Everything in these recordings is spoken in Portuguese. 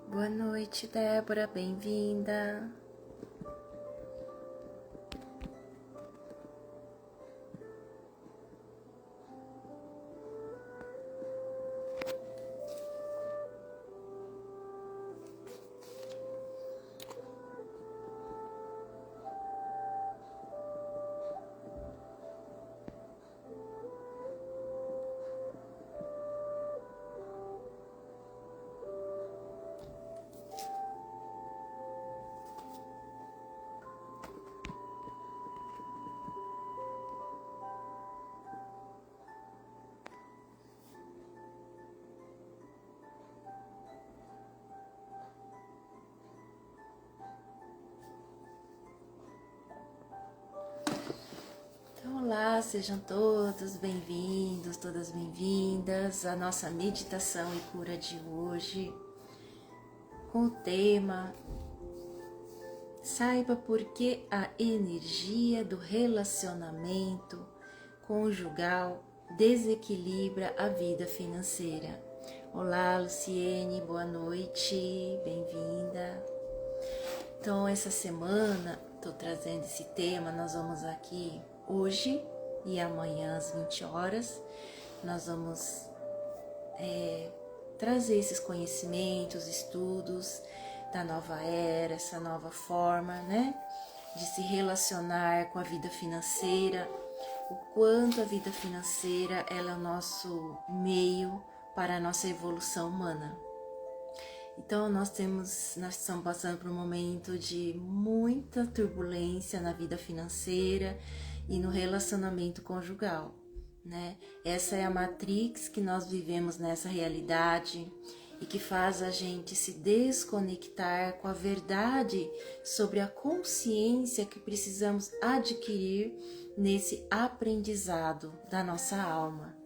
Boa noite, Débora, bem-vinda. Então, olá, sejam todos bem-vindos, todas bem-vindas à nossa meditação e cura de hoje, com o tema Saiba por que a energia do relacionamento conjugal desequilibra a vida financeira. Olá, Luciene, boa noite, bem-vinda. Então, essa semana, estou trazendo esse tema, nós vamos aqui hoje e amanhã às 20 horas, nós vamos trazer esses conhecimentos, estudos da nova era, essa nova forma, né, de se relacionar com a vida financeira, o quanto a vida financeira ela é o nosso meio para a nossa evolução humana. Então nós estamos passando por um momento de muita turbulência na vida financeira e no relacionamento conjugal, né? Essa é a matrix que nós vivemos nessa realidade e que faz a gente se desconectar com a verdade sobre a consciência que precisamos adquirir nesse aprendizado da nossa alma.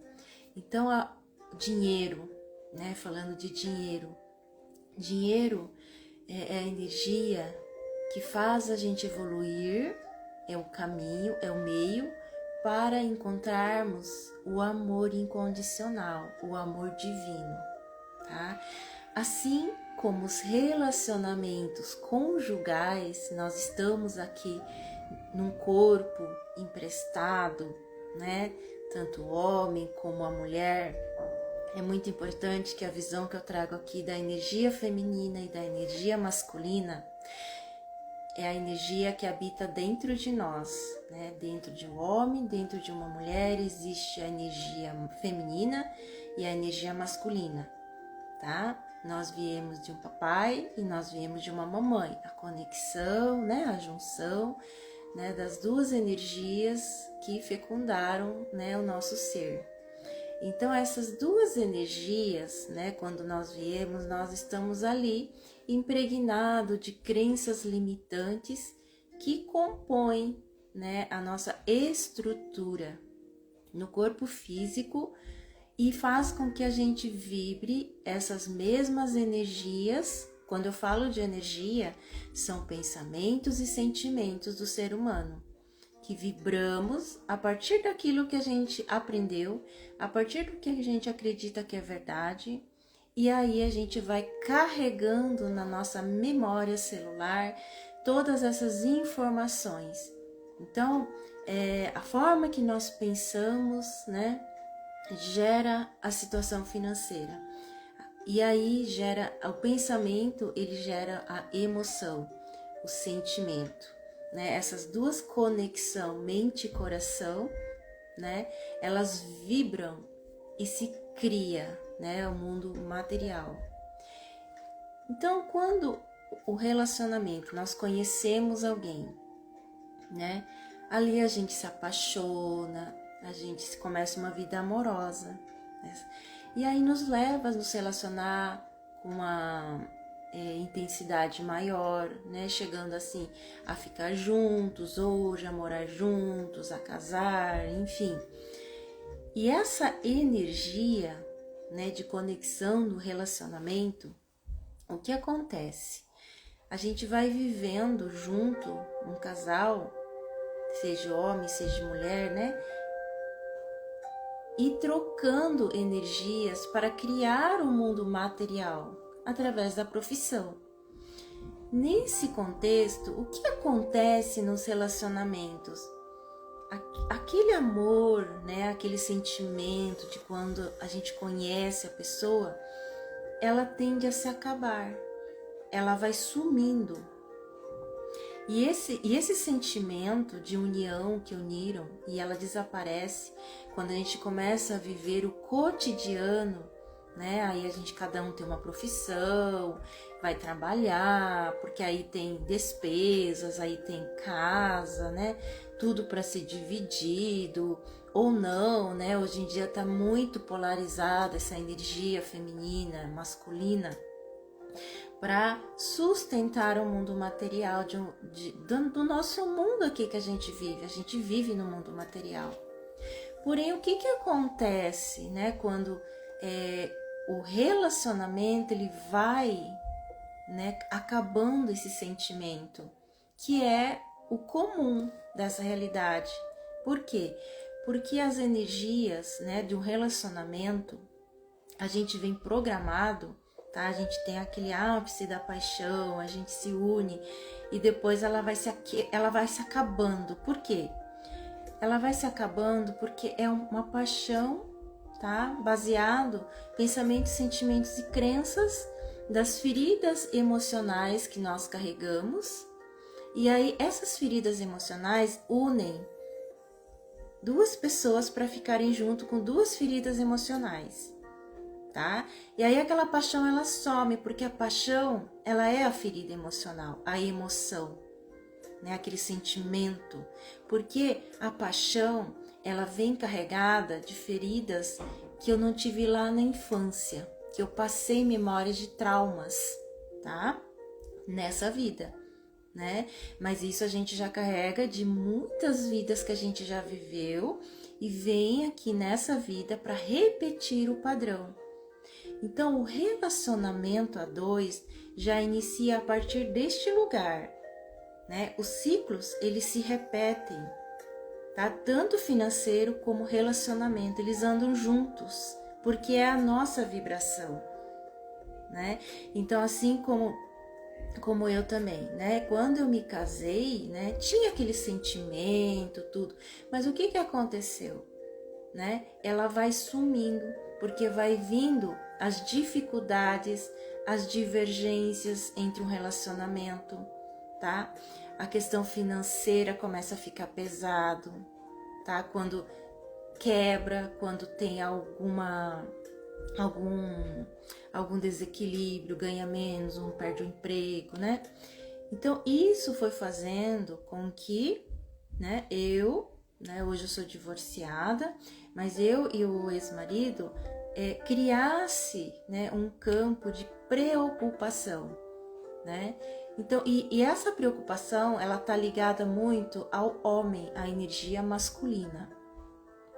Então, dinheiro, né? Falando de dinheiro, dinheiro é a energia que faz a gente evoluir, é o caminho, é o meio para encontrarmos o amor incondicional, o amor divino, tá? Assim como os relacionamentos conjugais, nós estamos aqui num corpo emprestado, né? Tanto o homem como a mulher. É muito importante que a visão que eu trago aqui da energia feminina e da energia masculina é a energia que habita dentro de nós, né? Dentro de um homem, dentro de uma mulher, existe a energia feminina e a energia masculina, tá? Nós viemos de um papai e nós viemos de uma mamãe. A conexão, né? A junção, né? Das duas energias que fecundaram, né? O nosso ser. Então essas duas energias, né, quando nós viemos, nós estamos ali impregnados de crenças limitantes que compõem, né, a nossa estrutura no corpo físico e faz com que a gente vibre essas mesmas energias. Quando eu falo de energia, são pensamentos e sentimentos do ser humano, que vibramos a partir daquilo que a gente aprendeu, a partir do que a gente acredita que é verdade, e aí a gente vai carregando na nossa memória celular todas essas informações. Então, a forma que nós pensamos, né, gera a situação financeira. E aí o pensamento, ele gera a emoção, o sentimento. Né, essas duas conexões, mente e coração, né, elas vibram e se cria, né, o mundo material. Então, quando o relacionamento, nós conhecemos alguém, né, ali a gente se apaixona, a gente começa uma vida amorosa, né, e aí nos leva a nos relacionar com uma intensidade maior, né? Chegando assim a ficar juntos, hoje a morar juntos, a casar, enfim. E essa energia, né, de conexão do relacionamento, o que acontece? A gente vai vivendo junto, um casal, seja homem, seja mulher, né? E trocando energias para criar um mundo material, através da profissão. Nesse contexto, o que acontece nos relacionamentos? Aquele amor, né, aquele sentimento de quando a gente conhece a pessoa, ela tende a se acabar, ela vai sumindo. E esse sentimento de união que uniram, e ela desaparece quando a gente começa a viver o cotidiano, né? Aí cada um tem uma profissão, vai trabalhar, porque aí tem despesas, aí tem casa, né? Tudo para ser dividido ou não, né? Hoje em dia está muito polarizada essa energia feminina, masculina, para sustentar o mundo material do nosso mundo aqui que a gente vive. A gente vive no mundo material. Porém, o que acontece, né, quando o relacionamento ele vai, né, acabando esse sentimento, que é o comum dessa realidade. Por quê? Porque as energias, né, de um relacionamento, a gente vem programado, tá? A gente tem aquele ápice da paixão, a gente se une e depois ela vai se acabando. Por quê? Ela vai se acabando porque é uma paixão, tá? Baseado em pensamentos, sentimentos e crenças das feridas emocionais que nós carregamos. E aí essas feridas emocionais unem duas pessoas para ficarem junto com duas feridas emocionais, tá? E aí aquela paixão ela some, porque a paixão ela é a ferida emocional, a emoção, né? Aquele sentimento, porque a paixão ela vem carregada de feridas que eu não tive lá na infância, que eu passei memórias de traumas, tá? Nessa vida, né? Mas isso a gente já carrega de muitas vidas que a gente já viveu e vem aqui nessa vida para repetir o padrão. Então, o relacionamento a dois já inicia a partir deste lugar, né? Os ciclos, eles se repetem, tá? Tanto financeiro como relacionamento, eles andam juntos, porque é a nossa vibração, né? Então, assim como eu também, né? Quando eu me casei, né? Tinha aquele sentimento, tudo. Mas o que aconteceu, né? Ela vai sumindo, porque vai vindo as dificuldades, as divergências entre um relacionamento, tá? A questão financeira começa a ficar pesado, tá? Quando quebra, quando tem algum desequilíbrio, ganha menos, um perde o emprego, né? Então, isso foi fazendo com que, né, hoje eu sou divorciada, mas eu e o ex-marido criasse, né, um campo de preocupação, né? Então, e essa preocupação, ela tá ligada muito ao homem, à energia masculina,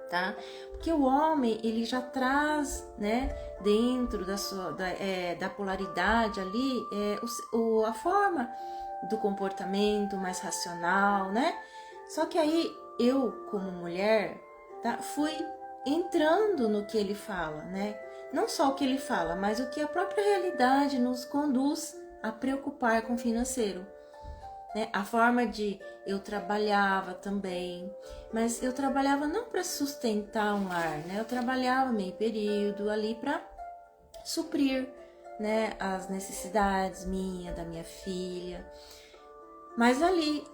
tá? Porque o homem, ele já traz, né, dentro da polaridade ali, a forma do comportamento mais racional, né? Só que aí, eu, como mulher, tá, fui entrando no que ele fala, né? Não só o que ele fala, mas o que a própria realidade nos conduz a preocupar com o financeiro, né? A forma de eu trabalhava também, mas eu trabalhava não para sustentar um lar, né? Eu trabalhava meio período ali para suprir, né, as necessidades da minha filha, mas ali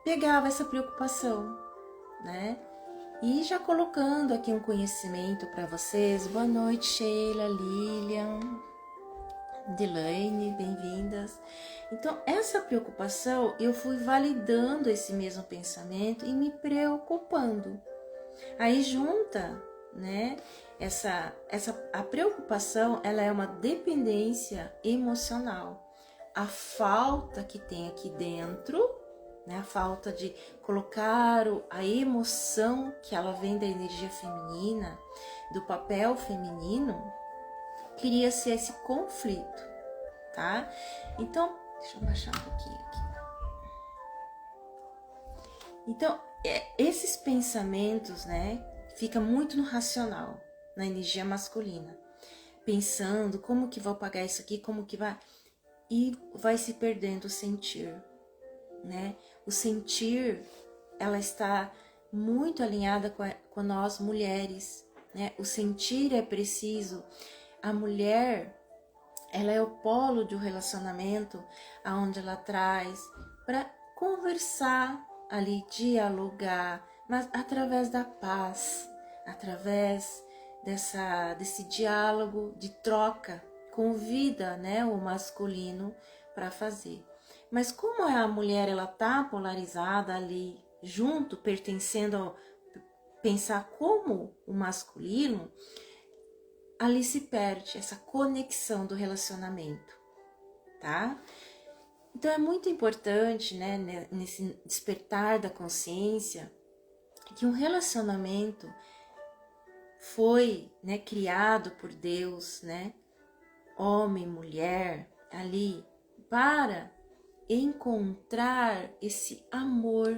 pegava essa preocupação, né? E já colocando aqui um conhecimento para vocês. Boa noite, Sheila, Lilian, Delaine, bem-vindas. Então, essa preocupação, eu fui validando esse mesmo pensamento e me preocupando. Aí junta, né, a preocupação, ela é uma dependência emocional. A falta que tem aqui dentro, né, a falta de colocar a emoção que ela vem da energia feminina, do papel feminino, cria-se esse conflito, tá? Então, deixa eu baixar um pouquinho aqui. Então, esses pensamentos, né, fica muito no racional, na energia masculina. pensando como que vou pagar isso aqui, como que vai... E vai se perdendo o sentir, né? O sentir, ela está muito alinhada com nós mulheres, né? O sentir é preciso. A mulher, ela é o polo de um relacionamento, aonde ela traz para conversar ali, dialogar, mas através da paz, através desse diálogo de troca, convida, né, o masculino para fazer. Mas como a mulher, ela tá polarizada ali, junto, pertencendo ao pensar como o masculino, ali se perde essa conexão do relacionamento, tá? Então é muito importante, né, nesse despertar da consciência, que um relacionamento foi, né, criado por Deus, né, homem, mulher, ali, para encontrar esse amor,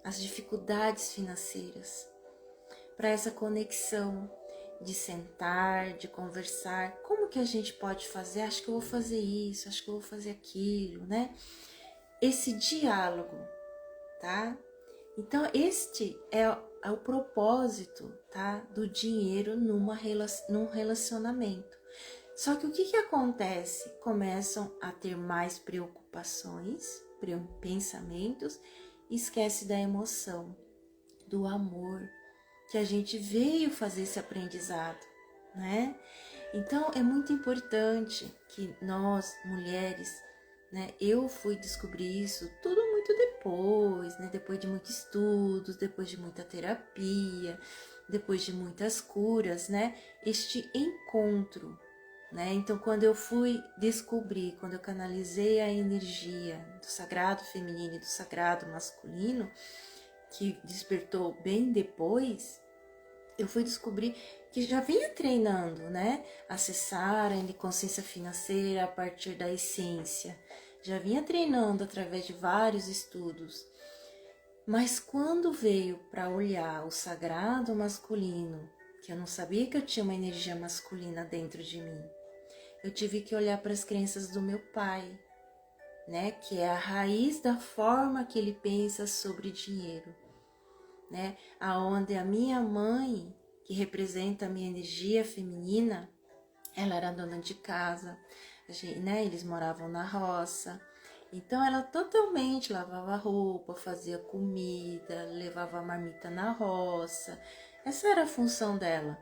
as dificuldades financeiras, para essa conexão de sentar, de conversar, como que a gente pode fazer? Acho que eu vou fazer isso, acho que eu vou fazer aquilo, né? Esse diálogo, tá? Então, este é o propósito, tá? Do dinheiro num relacionamento. Só que o que acontece? Começam a ter mais preocupações, pensamentos, e esquece da emoção, do amor, que a gente veio fazer esse aprendizado, né? Então é muito importante que nós, mulheres, né? Eu fui descobrir isso tudo muito depois, né? Depois de muitos estudos, depois de muita terapia, depois de muitas curas, né? Este encontro, né? Então quando eu fui descobrir, quando eu canalizei a energia do sagrado feminino e do sagrado masculino, que despertou bem depois, eu fui descobrir que já vinha treinando, né? Acessar a consciência financeira a partir da essência. Já vinha treinando através de vários estudos. Mas quando veio para olhar o sagrado masculino, que eu não sabia que eu tinha uma energia masculina dentro de mim, eu tive que olhar para as crenças do meu pai, né? Que é a raiz da forma que ele pensa sobre dinheiro, né? Aonde a minha mãe, que representa a minha energia feminina, ela era dona de casa, né? Eles moravam na roça, então ela totalmente lavava roupa, fazia comida, levava a marmita na roça. Essa era a função dela.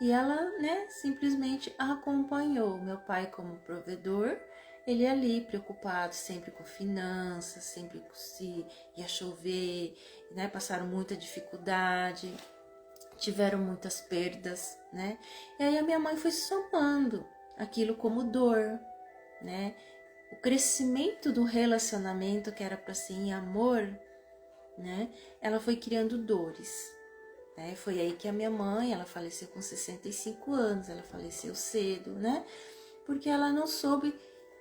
E ela, né, simplesmente acompanhou meu pai como provedor, ele ali preocupado sempre com finanças, sempre se ia chover, né, passaram muita dificuldade, tiveram muitas perdas, né? E aí a minha mãe foi somando aquilo como dor, né? O crescimento do relacionamento que era para ser em amor, né? Ela foi criando dores, né? Foi aí que a minha mãe, ela faleceu com 65 anos, ela faleceu cedo, né? Porque ela não soube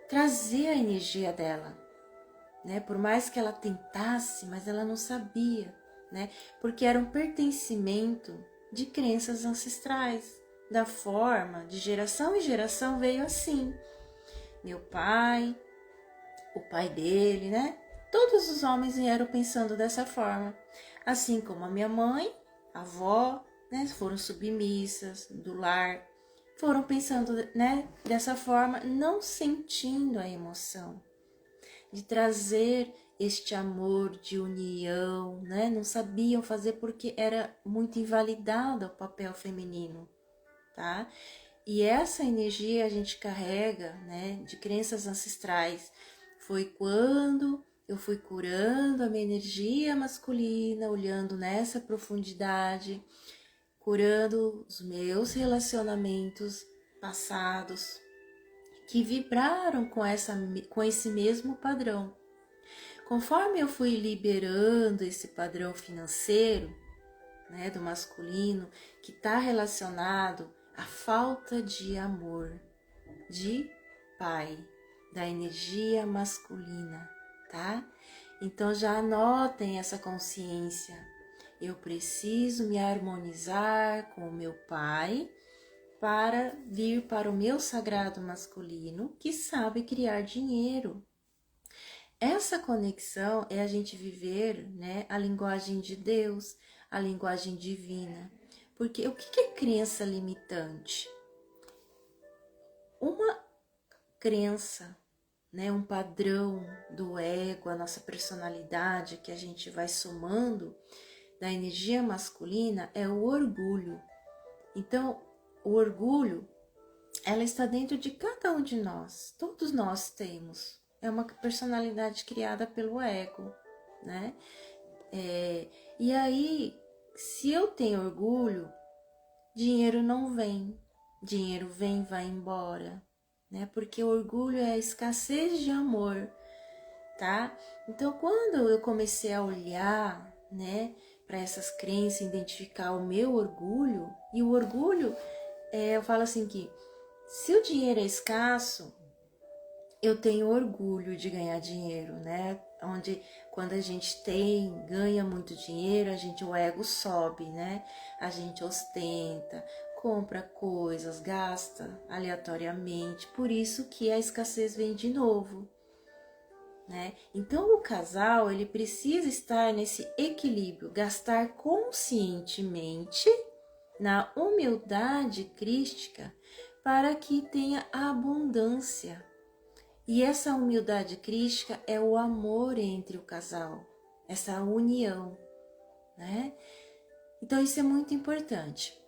trazer a energia dela, né? Por mais que ela tentasse, mas ela não sabia, né? Porque era um pertencimento de crenças ancestrais, da forma de geração em geração veio assim. Meu pai, o pai dele, né? Todos os homens vieram pensando dessa forma, assim como a minha mãe, a avó, né? Foram submissas do lar, foram pensando, né? Dessa forma, não sentindo a emoção de trazer este amor de união, né? Não sabiam fazer porque era muito invalidado o papel feminino, tá? E essa energia a gente carrega, né, de crenças ancestrais. Foi quando eu fui curando a minha energia masculina, olhando nessa profundidade, curando os meus relacionamentos passados, que vibraram com esse mesmo padrão. Conforme eu fui liberando esse padrão financeiro, né, do masculino, que está relacionado à falta de amor, de pai, da energia masculina, tá? Então já anotem essa consciência. Eu preciso me harmonizar com o meu pai, para vir para o meu sagrado masculino que sabe criar dinheiro. Essa conexão é a gente viver, né, a linguagem de Deus, a linguagem divina. Porque o que é crença limitante? Uma crença, né, um padrão do ego, a nossa personalidade que a gente vai somando da energia masculina é o orgulho. Então, o orgulho, ela está dentro de cada um de nós. Todos nós temos. É uma personalidade criada pelo ego, né? E aí, se eu tenho orgulho, dinheiro não vem. Dinheiro vem, vai embora, né? Porque o orgulho é a escassez de amor, tá? Então, quando eu comecei a olhar, né, para essas crenças, identificar o meu orgulho, e o orgulho, eu falo assim que se o dinheiro é escasso, eu tenho orgulho de ganhar dinheiro, né? Onde quando a gente ganha muito dinheiro, o ego sobe, né? A gente ostenta, compra coisas, gasta aleatoriamente, por isso que a escassez vem de novo, né? Então o casal, ele precisa estar nesse equilíbrio, gastar conscientemente na humildade crística para que tenha abundância. E essa humildade crística é o amor entre o casal, essa união, né? Então isso é muito importante.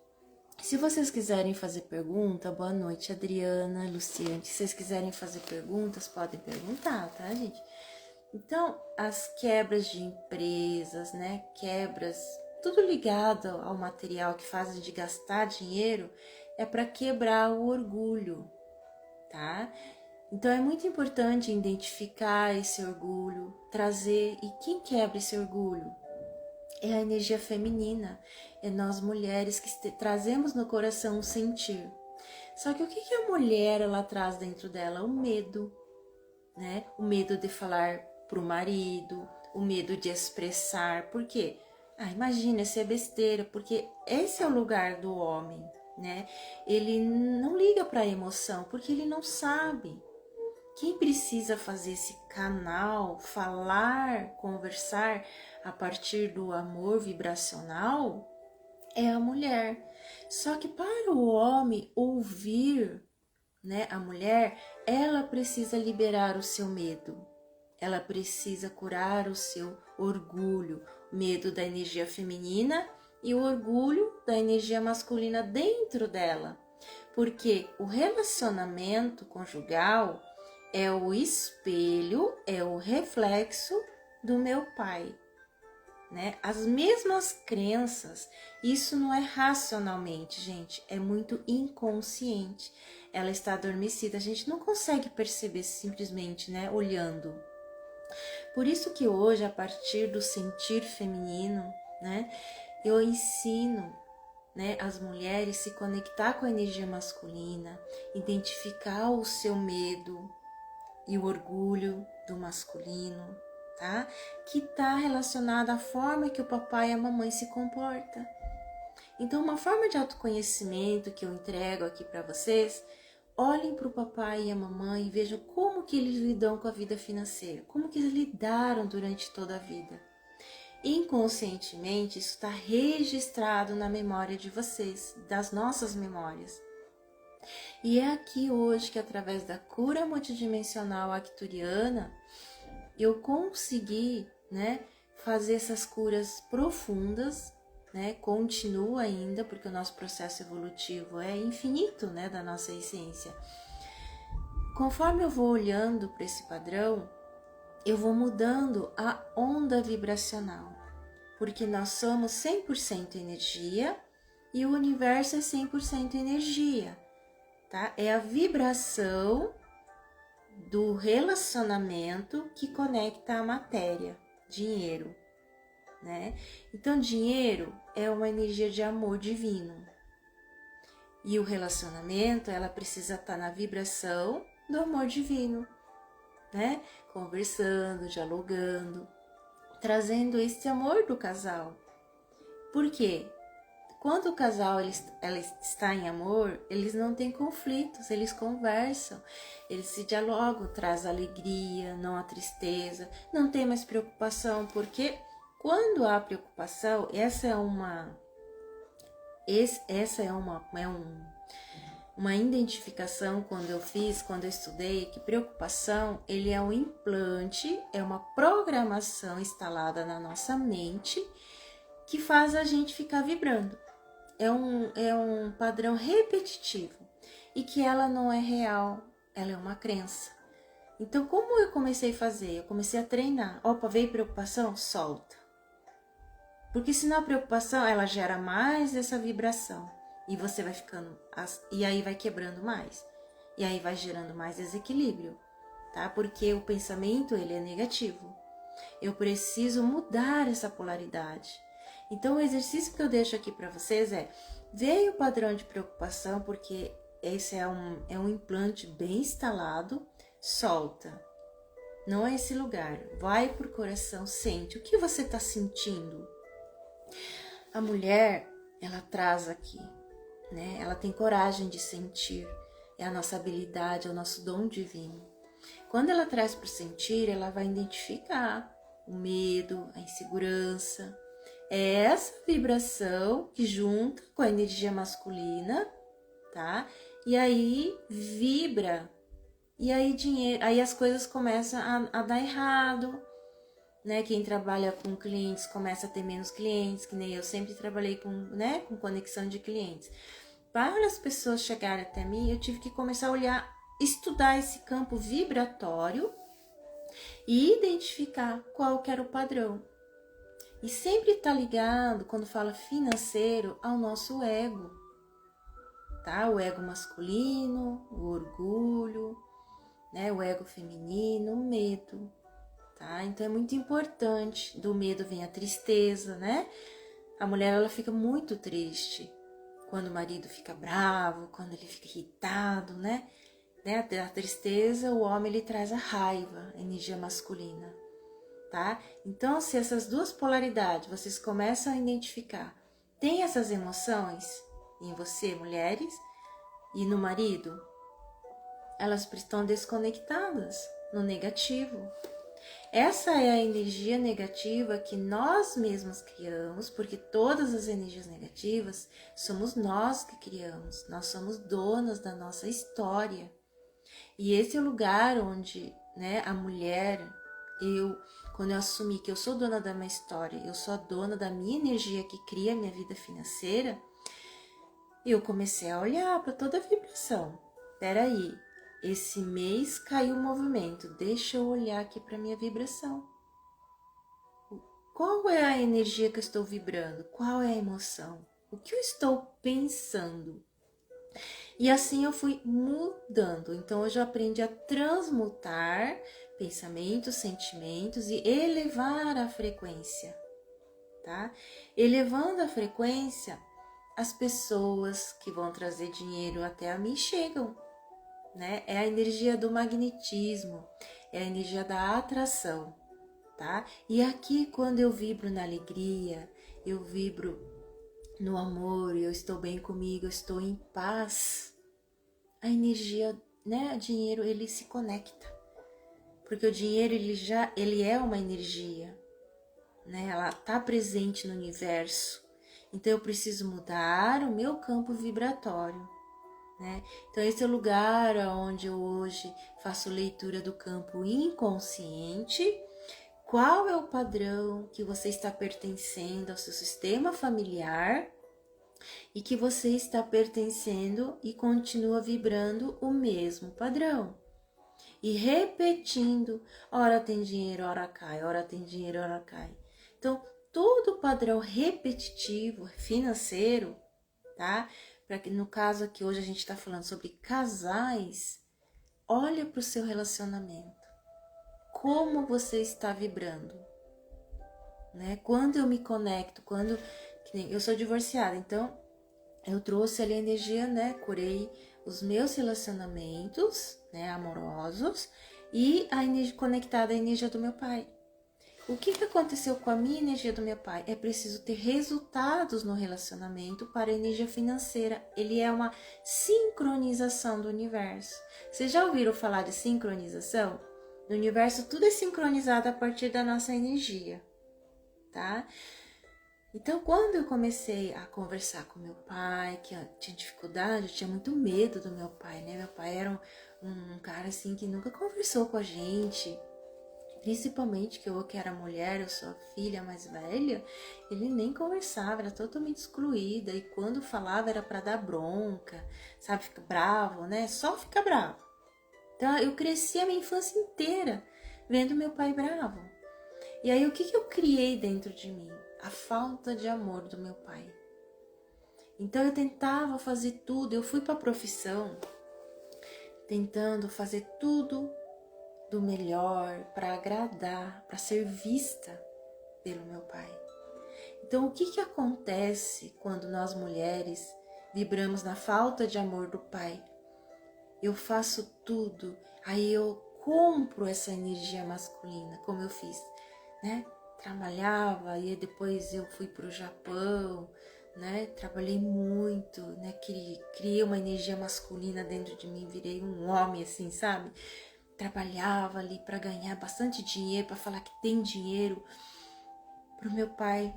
Se vocês quiserem fazer pergunta, boa noite, Adriana, Luciane. Se vocês quiserem fazer perguntas, podem perguntar, tá, gente? Então, as quebras de empresas, né? Quebras, tudo ligado ao material que fazem de gastar dinheiro, é para quebrar o orgulho, tá? Então é muito importante identificar esse orgulho, trazer, e quem quebra esse orgulho? É a energia feminina, é nós mulheres que trazemos no coração o sentir. Só que o que a mulher ela traz dentro dela? O medo, né? O medo de falar pro marido, o medo de expressar. Por quê? Imagina, isso é besteira, porque esse é o lugar do homem, né? Ele não liga para a emoção, porque ele não sabe. Quem precisa fazer esse canal, falar, conversar a partir do amor vibracional é a mulher. Só que para o homem ouvir, né, a mulher, ela precisa liberar o seu medo. Ela precisa curar o seu orgulho, medo da energia feminina e o orgulho da energia masculina dentro dela. Porque o relacionamento conjugal é o espelho, é o reflexo do meu pai, né? As mesmas crenças, isso não é racionalmente, gente, é muito inconsciente. Ela está adormecida, a gente não consegue perceber simplesmente, né, olhando. Por isso que hoje, a partir do sentir feminino, né, eu ensino, né, as mulheres se conectar com a energia masculina, identificar o seu medo, e o orgulho do masculino, tá? Que está relacionado à forma que o papai e a mamãe se comportam. Então, uma forma de autoconhecimento que eu entrego aqui para vocês, olhem para o papai e a mamãe e vejam como que eles lidam com a vida financeira, como que eles lidaram durante toda a vida. Inconscientemente, isso está registrado na memória de vocês, das nossas memórias. E é aqui hoje que, através da cura multidimensional arcturiana, eu consegui, né, fazer essas curas profundas, né, continua ainda, porque o nosso processo evolutivo é infinito, né, da nossa essência. Conforme eu vou olhando para esse padrão, eu vou mudando a onda vibracional, porque nós somos 100% energia e o universo é 100% energia. Tá? É a vibração do relacionamento que conecta a matéria, dinheiro, né? Então, dinheiro é uma energia de amor divino. E o relacionamento, ela precisa estar na vibração do amor divino, né? Conversando, dialogando, trazendo esse amor do casal. Por quê? quando o casal ela está em amor, eles não têm conflitos, eles conversam, eles se dialogam, traz alegria, não a tristeza, não tem mais preocupação, porque quando há preocupação, essa é uma identificação quando eu estudei, que preocupação, ele é um implante, é uma programação instalada na nossa mente que faz a gente ficar vibrando. É um padrão repetitivo e que ela não é real, ela é uma crença. Então, como eu comecei a fazer? Eu comecei a treinar. Opa, veio preocupação? Solta. Porque senão a preocupação, ela gera mais essa vibração. E você vai ficando, e aí vai quebrando mais. E aí vai gerando mais desequilíbrio, tá? Porque o pensamento, ele é negativo. Eu preciso mudar essa polaridade. Então, o exercício que eu deixo aqui para vocês é, veio o padrão de preocupação, porque esse é um implante bem instalado, solta. Não é esse lugar. Vai pro coração, sente. O que você está sentindo? A mulher, ela traz aqui, né? Ela tem coragem de sentir, é a nossa habilidade, é o nosso dom divino. Quando ela traz para o sentir, ela vai identificar o medo, a insegurança. É essa vibração que junta com a energia masculina, tá? E aí vibra, e aí aí as coisas começam a dar errado, né? Quem trabalha com clientes começa a ter menos clientes, que nem eu sempre trabalhei com conexão de clientes. Para as pessoas chegarem até mim, eu tive que começar a olhar, estudar esse campo vibratório e identificar qual que era o padrão. E sempre está ligado, quando fala financeiro, ao nosso ego, tá? O ego masculino, o orgulho, né? O ego feminino, o medo, tá? Então é muito importante. Do medo vem a tristeza, né? A mulher, ela fica muito triste quando o marido fica bravo, quando ele fica irritado, né? A tristeza, o homem, ele traz a raiva, a energia masculina, tá? Então, se essas duas polaridades vocês começam a identificar, tem essas emoções em você, mulheres, e no marido, elas estão desconectadas no negativo. Essa é a energia negativa que nós mesmos criamos, porque todas as energias negativas somos nós que criamos, nós somos donas da nossa história. E esse é o lugar onde, né, a mulher, quando eu assumi que eu sou dona da minha história, eu sou a dona da minha energia que cria a minha vida financeira, eu comecei a olhar para toda a vibração. Peraí, esse mês caiu o movimento, deixa eu olhar aqui para minha vibração. Qual é a energia que eu estou vibrando? Qual é a emoção? O que eu estou pensando? E assim eu fui mudando. Então hoje eu aprendi a transmutar pensamentos, sentimentos e elevar a frequência, tá? Elevando a frequência, as pessoas que vão trazer dinheiro até a mim chegam, né? É a energia do magnetismo, é a energia da atração, tá? E aqui, quando eu vibro na alegria, eu vibro no amor, eu estou bem comigo, eu estou em paz, a energia, né? O dinheiro, ele se conecta, porque o dinheiro, ele é uma energia, né? Ela está presente no universo, então eu preciso mudar o meu campo vibratório, né? Então esse é o lugar onde eu hoje faço leitura do campo inconsciente. Qual é o padrão que você está pertencendo ao seu sistema familiar e que você está pertencendo e continua vibrando o mesmo padrão e repetindo, ora tem dinheiro, ora cai, ora tem dinheiro, ora cai. Então todo padrão repetitivo financeiro, tá? Para que no caso aqui hoje a gente está falando sobre casais, olha para o seu relacionamento, como você está vibrando, né? Quando eu me conecto, eu sou divorciada, então eu trouxe ali a energia, né? Curei os meus relacionamentos, né? Amorosos e a energia conectada à energia do meu pai. o que aconteceu com a minha energia do meu pai? É preciso ter resultados no relacionamento para a energia financeira. Ele é uma sincronização do universo. Vocês já ouviram falar de sincronização? No universo tudo é sincronizado a partir da nossa energia, tá? Então, quando eu comecei a conversar com meu pai, que eu tinha dificuldade, eu tinha muito medo do meu pai, né? Meu pai era um cara assim que nunca conversou com a gente, principalmente que eu que era mulher, eu sou a filha mais velha, ele nem conversava, era totalmente excluída, e quando falava era para dar bronca, sabe, fica bravo, né? Só fica bravo. Então, eu cresci a minha infância inteira vendo meu pai bravo. E aí, o que eu criei dentro de mim? A falta de amor do meu pai. Então, eu tentava fazer tudo. Eu fui para a profissão tentando fazer tudo do melhor para agradar, para ser vista pelo meu pai. Então, o que acontece quando nós mulheres vibramos na falta de amor do pai? Eu faço tudo, aí eu compro essa energia masculina, como eu fiz, né? Trabalhava e depois eu fui para o Japão, né? Trabalhei muito, né? Criei uma energia masculina dentro de mim, virei um homem assim, sabe? Trabalhava ali para ganhar bastante dinheiro, para falar que tem dinheiro, para o meu pai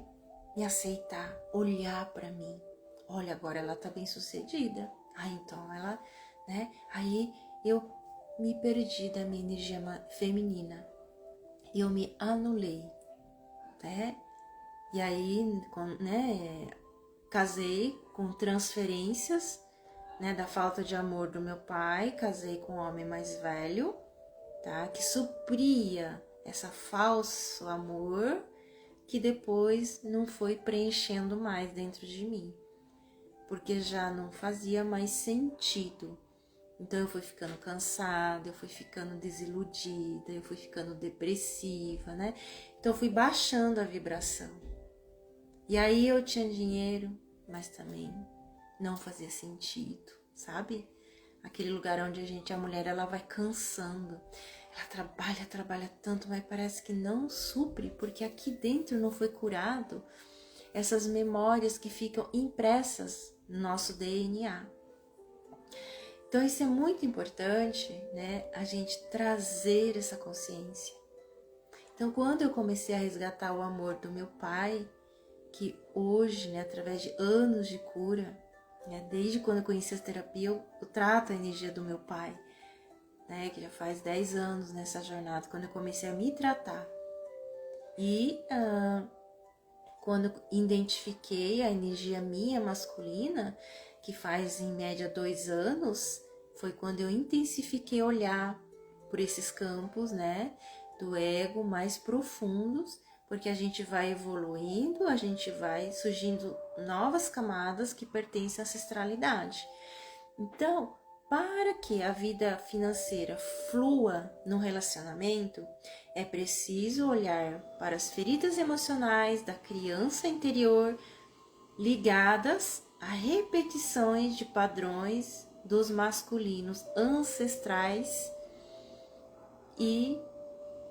me aceitar, olhar para mim. Olha, agora ela tá bem sucedida. Ah, então ela, né? Aí eu me perdi da minha energia feminina. Eu me anulei, né? E aí, né, casei com transferências, né, da falta de amor do meu pai, casei com um homem mais velho, tá? Que supria essa falso amor que depois não foi preenchendo mais dentro de mim, porque já não fazia mais sentido. Então eu fui ficando cansada, eu fui ficando desiludida, eu fui ficando depressiva, né? Então eu fui baixando a vibração. E aí eu tinha dinheiro, mas também não fazia sentido, sabe? Aquele lugar onde a mulher, ela vai cansando. Ela trabalha tanto, mas parece que não supre, porque aqui dentro não foi curado essas memórias que ficam impressas no nosso DNA. Então isso é muito importante, né? A gente trazer essa consciência. Então quando eu comecei a resgatar o amor do meu pai, que hoje, né, através de anos de cura, né, desde quando eu conheci a terapia, eu trato a energia do meu pai, né, que já faz 10 anos nessa jornada, quando eu comecei a me tratar. E quando eu identifiquei a energia minha masculina, que faz em média 2 anos, foi quando eu intensifiquei olhar por esses campos, né, do ego mais profundos, porque a gente vai evoluindo, a gente vai surgindo novas camadas que pertencem à ancestralidade. Então, para que a vida financeira flua no relacionamento, é preciso olhar para as feridas emocionais da criança interior ligadas a repetições de padrões dos masculinos ancestrais e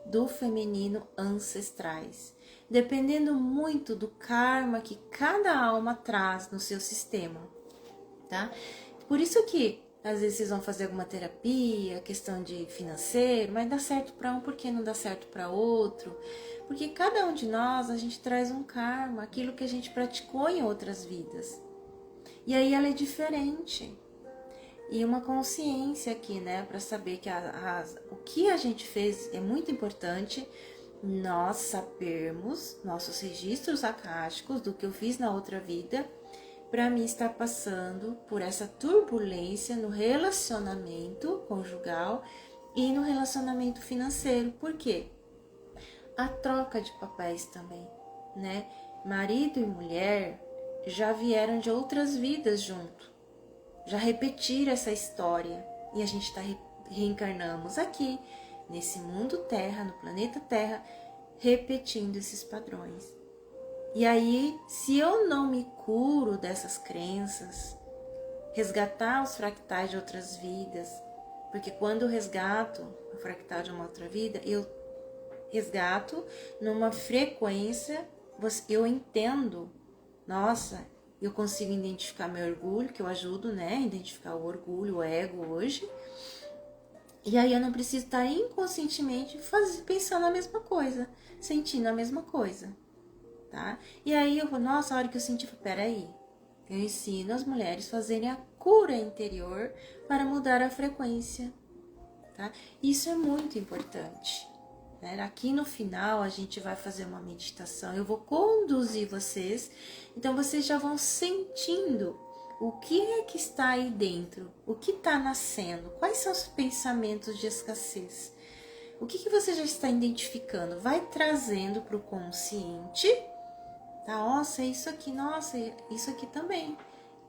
do feminino ancestrais, dependendo muito do karma que cada alma traz no seu sistema, tá? Por isso que às vezes vocês vão fazer alguma terapia, questão de financeiro, mas dá certo para um, porque não dá certo para outro? Porque cada um de nós, a gente traz um karma, aquilo que a gente praticou em outras vidas. E aí ela é diferente. E uma consciência aqui, né, para saber que o que a gente fez é muito importante nós sabermos nossos registros acásticos do que eu fiz na outra vida, para mim estar passando por essa turbulência no relacionamento conjugal e no relacionamento financeiro. Por quê? A troca de papéis também, né? Marido e mulher já vieram de outras vidas junto. Já repetiram essa história e a gente está reencarnamos aqui, nesse mundo Terra, no planeta Terra, repetindo esses padrões. E aí, se eu não me curo dessas crenças, resgatar os fractais de outras vidas, porque quando eu resgato o fractal de uma outra vida, eu resgato numa frequência, eu entendo, nossa, eu consigo identificar meu orgulho, que eu ajudo, né, a identificar o orgulho, o ego hoje. E aí eu não preciso estar inconscientemente pensando a mesma coisa, sentindo a mesma coisa, tá? E aí eu vou, nossa, a hora que eu senti, peraí, eu ensino as mulheres a fazerem a cura interior para mudar a frequência, tá? Isso é muito importante, né? Aqui no final a gente vai fazer uma meditação, eu vou conduzir vocês, então vocês já vão sentindo o que é que está aí dentro, o que está nascendo, quais são os pensamentos de escassez, o que você já está identificando, vai trazendo para o consciente, tá? Nossa, é isso aqui, nossa, isso aqui também,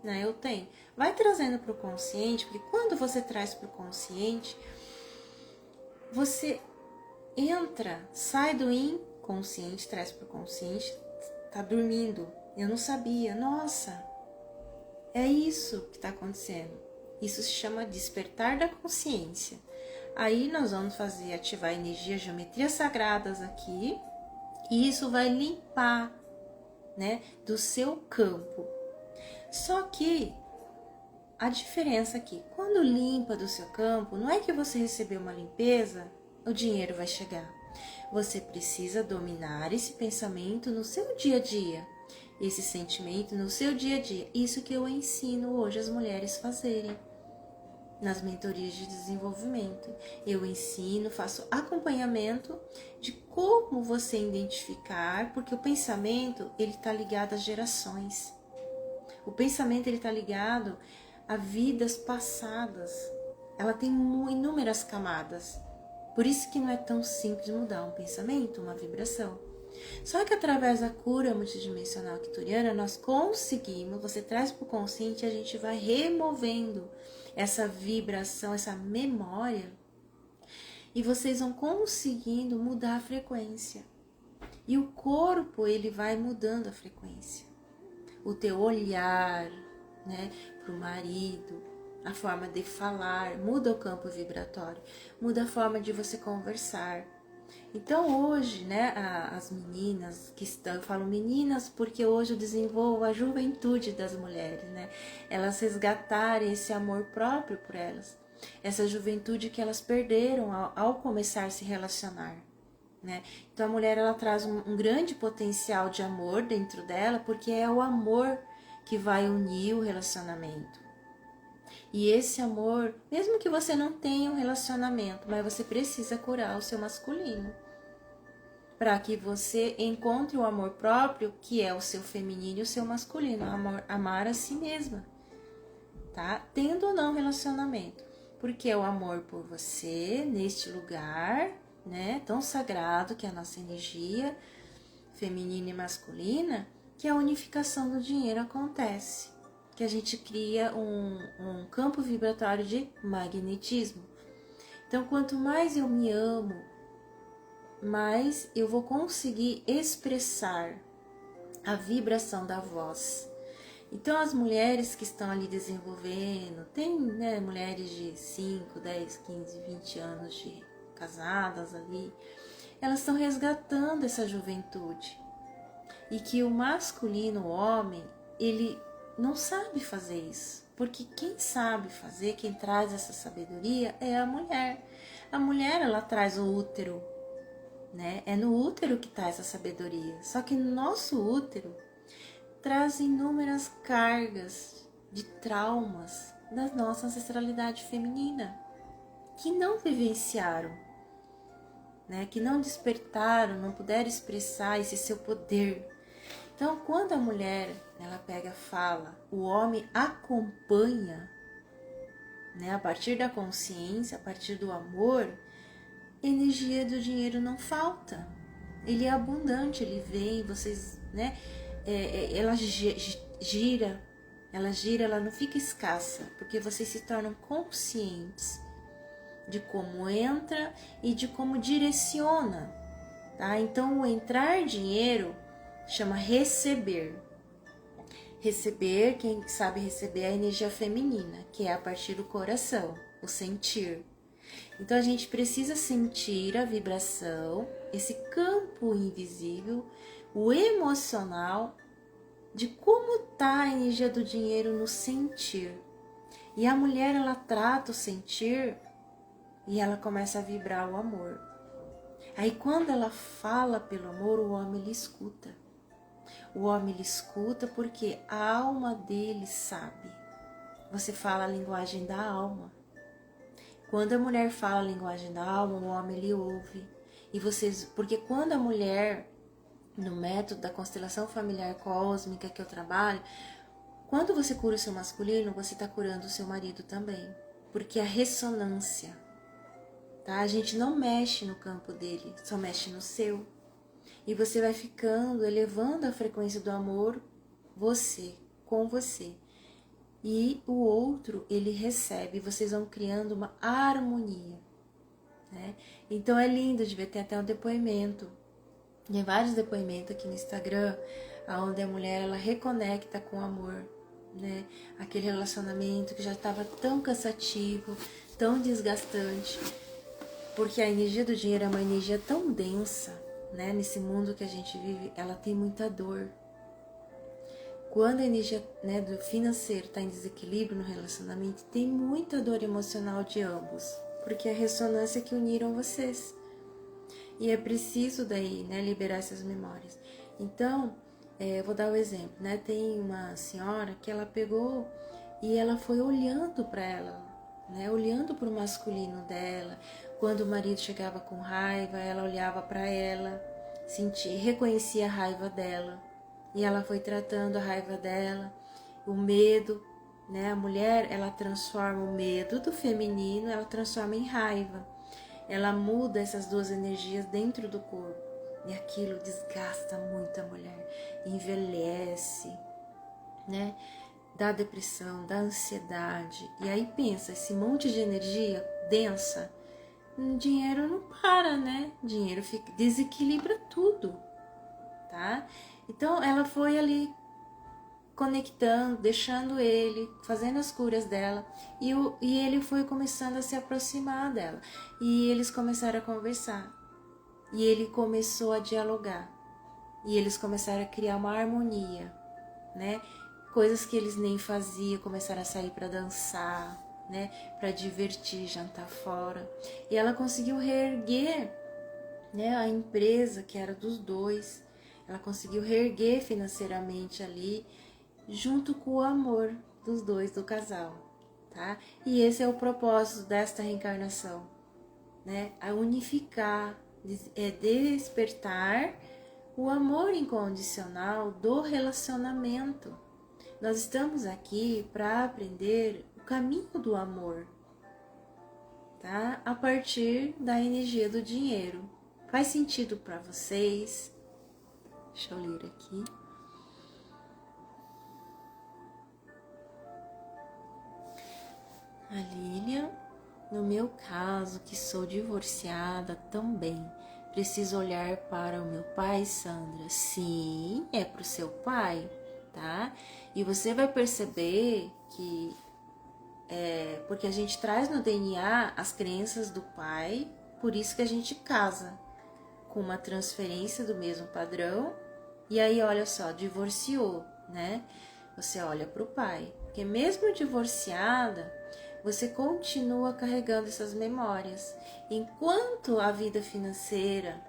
né? Eu tenho. Vai trazendo para o consciente, porque quando você traz para o consciente, você entra, sai do inconsciente, traz para o consciente, tá dormindo, eu não sabia, nossa, é isso que está acontecendo. Isso se chama despertar da consciência. Aí nós vamos ativar energia, geometrias sagradas aqui, e isso vai limpar, né, do seu campo. Só que a diferença aqui, quando limpa do seu campo, não é que você recebeu uma limpeza, o dinheiro vai chegar. Você precisa dominar esse pensamento no seu dia a dia, esse sentimento no seu dia a dia. Isso que eu ensino hoje as mulheres fazerem nas mentorias de desenvolvimento. Eu ensino, faço acompanhamento de como você identificar, porque o pensamento ele está ligado às gerações. O pensamento ele está ligado a vidas passadas. Ela tem inúmeras camadas. Por isso que não é tão simples mudar um pensamento, uma vibração. Só que através da cura multidimensional quituriana, nós conseguimos, você traz para o consciente e a gente vai removendo essa vibração, essa memória, e vocês vão conseguindo mudar a frequência. E o corpo, ele vai mudando a frequência. O teu olhar, né, para o marido, a forma de falar, muda o campo vibratório, muda a forma de você conversar. Então hoje, né, as meninas que estão, eu falo meninas porque hoje eu desenvolvo a juventude das mulheres, né? Elas resgatarem esse amor próprio por elas, essa juventude que elas perderam ao começar a se relacionar, né? Então a mulher ela traz um grande potencial de amor dentro dela, porque é o amor que vai unir o relacionamento. E esse amor, mesmo que você não tenha um relacionamento, mas você precisa curar o seu masculino, para que você encontre o amor próprio, que é o seu feminino e o seu masculino, amar a si mesma, tá? Tendo ou não relacionamento, porque é o amor por você, neste lugar, né, tão sagrado que é a nossa energia feminina e masculina, que a unificação do dinheiro acontece, que a gente cria um campo vibratório de magnetismo. Então, quanto mais eu me amo, mais eu vou conseguir expressar a vibração da voz. Então, as mulheres que estão ali desenvolvendo, tem, né, mulheres de 5, 10, 15, 20 anos de casadas ali, elas estão resgatando essa juventude. E que o masculino, o homem, ele não sabe fazer isso. Porque quem sabe fazer, quem traz essa sabedoria é a mulher. A mulher, ela traz o útero, né? É no útero que está essa sabedoria. Só que no nosso útero traz inúmeras cargas de traumas da nossa ancestralidade feminina que não vivenciaram, né? Que não despertaram, não puderam expressar esse seu poder. Então, quando a mulher ela pega, fala, o homem acompanha, né? A partir da consciência, a partir do amor, a energia do dinheiro não falta. Ele é abundante, ele vem, vocês, né? Ela gira, ela não fica escassa, porque vocês se tornam conscientes de como entra e de como direciona, tá? Então, o entrar dinheiro chama receber. Receber, quem sabe receber é a energia feminina, que é a partir do coração, o sentir. Então a gente precisa sentir a vibração, esse campo invisível, o emocional, de como tá a energia do dinheiro no sentir. E a mulher, ela trata o sentir e ela começa a vibrar o amor. Aí quando ela fala pelo amor, o homem lhe escuta. O homem lhe escuta porque a alma dele sabe. Você fala a linguagem da alma. Quando a mulher fala a linguagem da alma, o homem lhe ouve. E vocês, porque quando a mulher, no método da constelação familiar cósmica que eu trabalho, quando você cura o seu masculino, você está curando o seu marido também. Porque a ressonância, tá? A gente não mexe no campo dele, só mexe no seu. E você vai ficando, elevando a frequência do amor, você, com você. E o outro, ele recebe, vocês vão criando uma harmonia, né? Então é lindo de ver, tem até um depoimento, tem vários depoimentos aqui no Instagram, onde a mulher, ela reconecta com o amor, né? Aquele relacionamento que já estava tão cansativo, tão desgastante, porque a energia do dinheiro é uma energia tão densa, né? Nesse mundo que a gente vive, ela tem muita dor. Quando a energia, né, do financeiro está em desequilíbrio no relacionamento, tem muita dor emocional de ambos, porque é a ressonância que uniram vocês. E é preciso daí, né, liberar essas memórias. Então, eu vou dar o exemplo, né? Tem uma senhora que ela pegou e ela foi olhando para ela, né? Olhando para o masculino dela. Quando o marido chegava com raiva, ela olhava para ela, sentia, reconhecia a raiva dela. E ela foi tratando a raiva dela, o medo, né? A mulher, ela transforma o medo do feminino, ela transforma em raiva. Ela muda essas duas energias dentro do corpo. E aquilo desgasta muito a mulher, envelhece, né? Dá depressão, dá ansiedade. E aí pensa, esse monte de energia densa, dinheiro não para, né? Dinheiro desequilibra tudo, tá? Então ela foi ali conectando, deixando ele, fazendo as curas dela, e ele foi começando a se aproximar dela, e eles começaram a conversar, e ele começou a dialogar, e eles começaram a criar uma harmonia, né? Coisas que eles nem faziam, começaram a sair para dançar, né? Para divertir, jantar fora, e ela conseguiu reerguer, né, a empresa que era dos dois. Ela conseguiu reerguer financeiramente ali, junto com o amor dos dois, do casal, tá? E esse é o propósito desta reencarnação, né? A unificar, despertar o amor incondicional do relacionamento. Nós estamos aqui para aprender o caminho do amor, tá? A partir da energia do dinheiro. Faz sentido para vocês? Deixa eu ler aqui. A Lilian, no meu caso, que sou divorciada também, preciso olhar para o meu pai, Sandra? Sim, é para o seu pai, tá? E você vai perceber que porque a gente traz no DNA as crenças do pai, por isso que a gente casa com uma transferência do mesmo padrão. E aí, olha só, divorciou, né? Você olha para o pai, porque mesmo divorciada, você continua carregando essas memórias. Enquanto a vida financeira,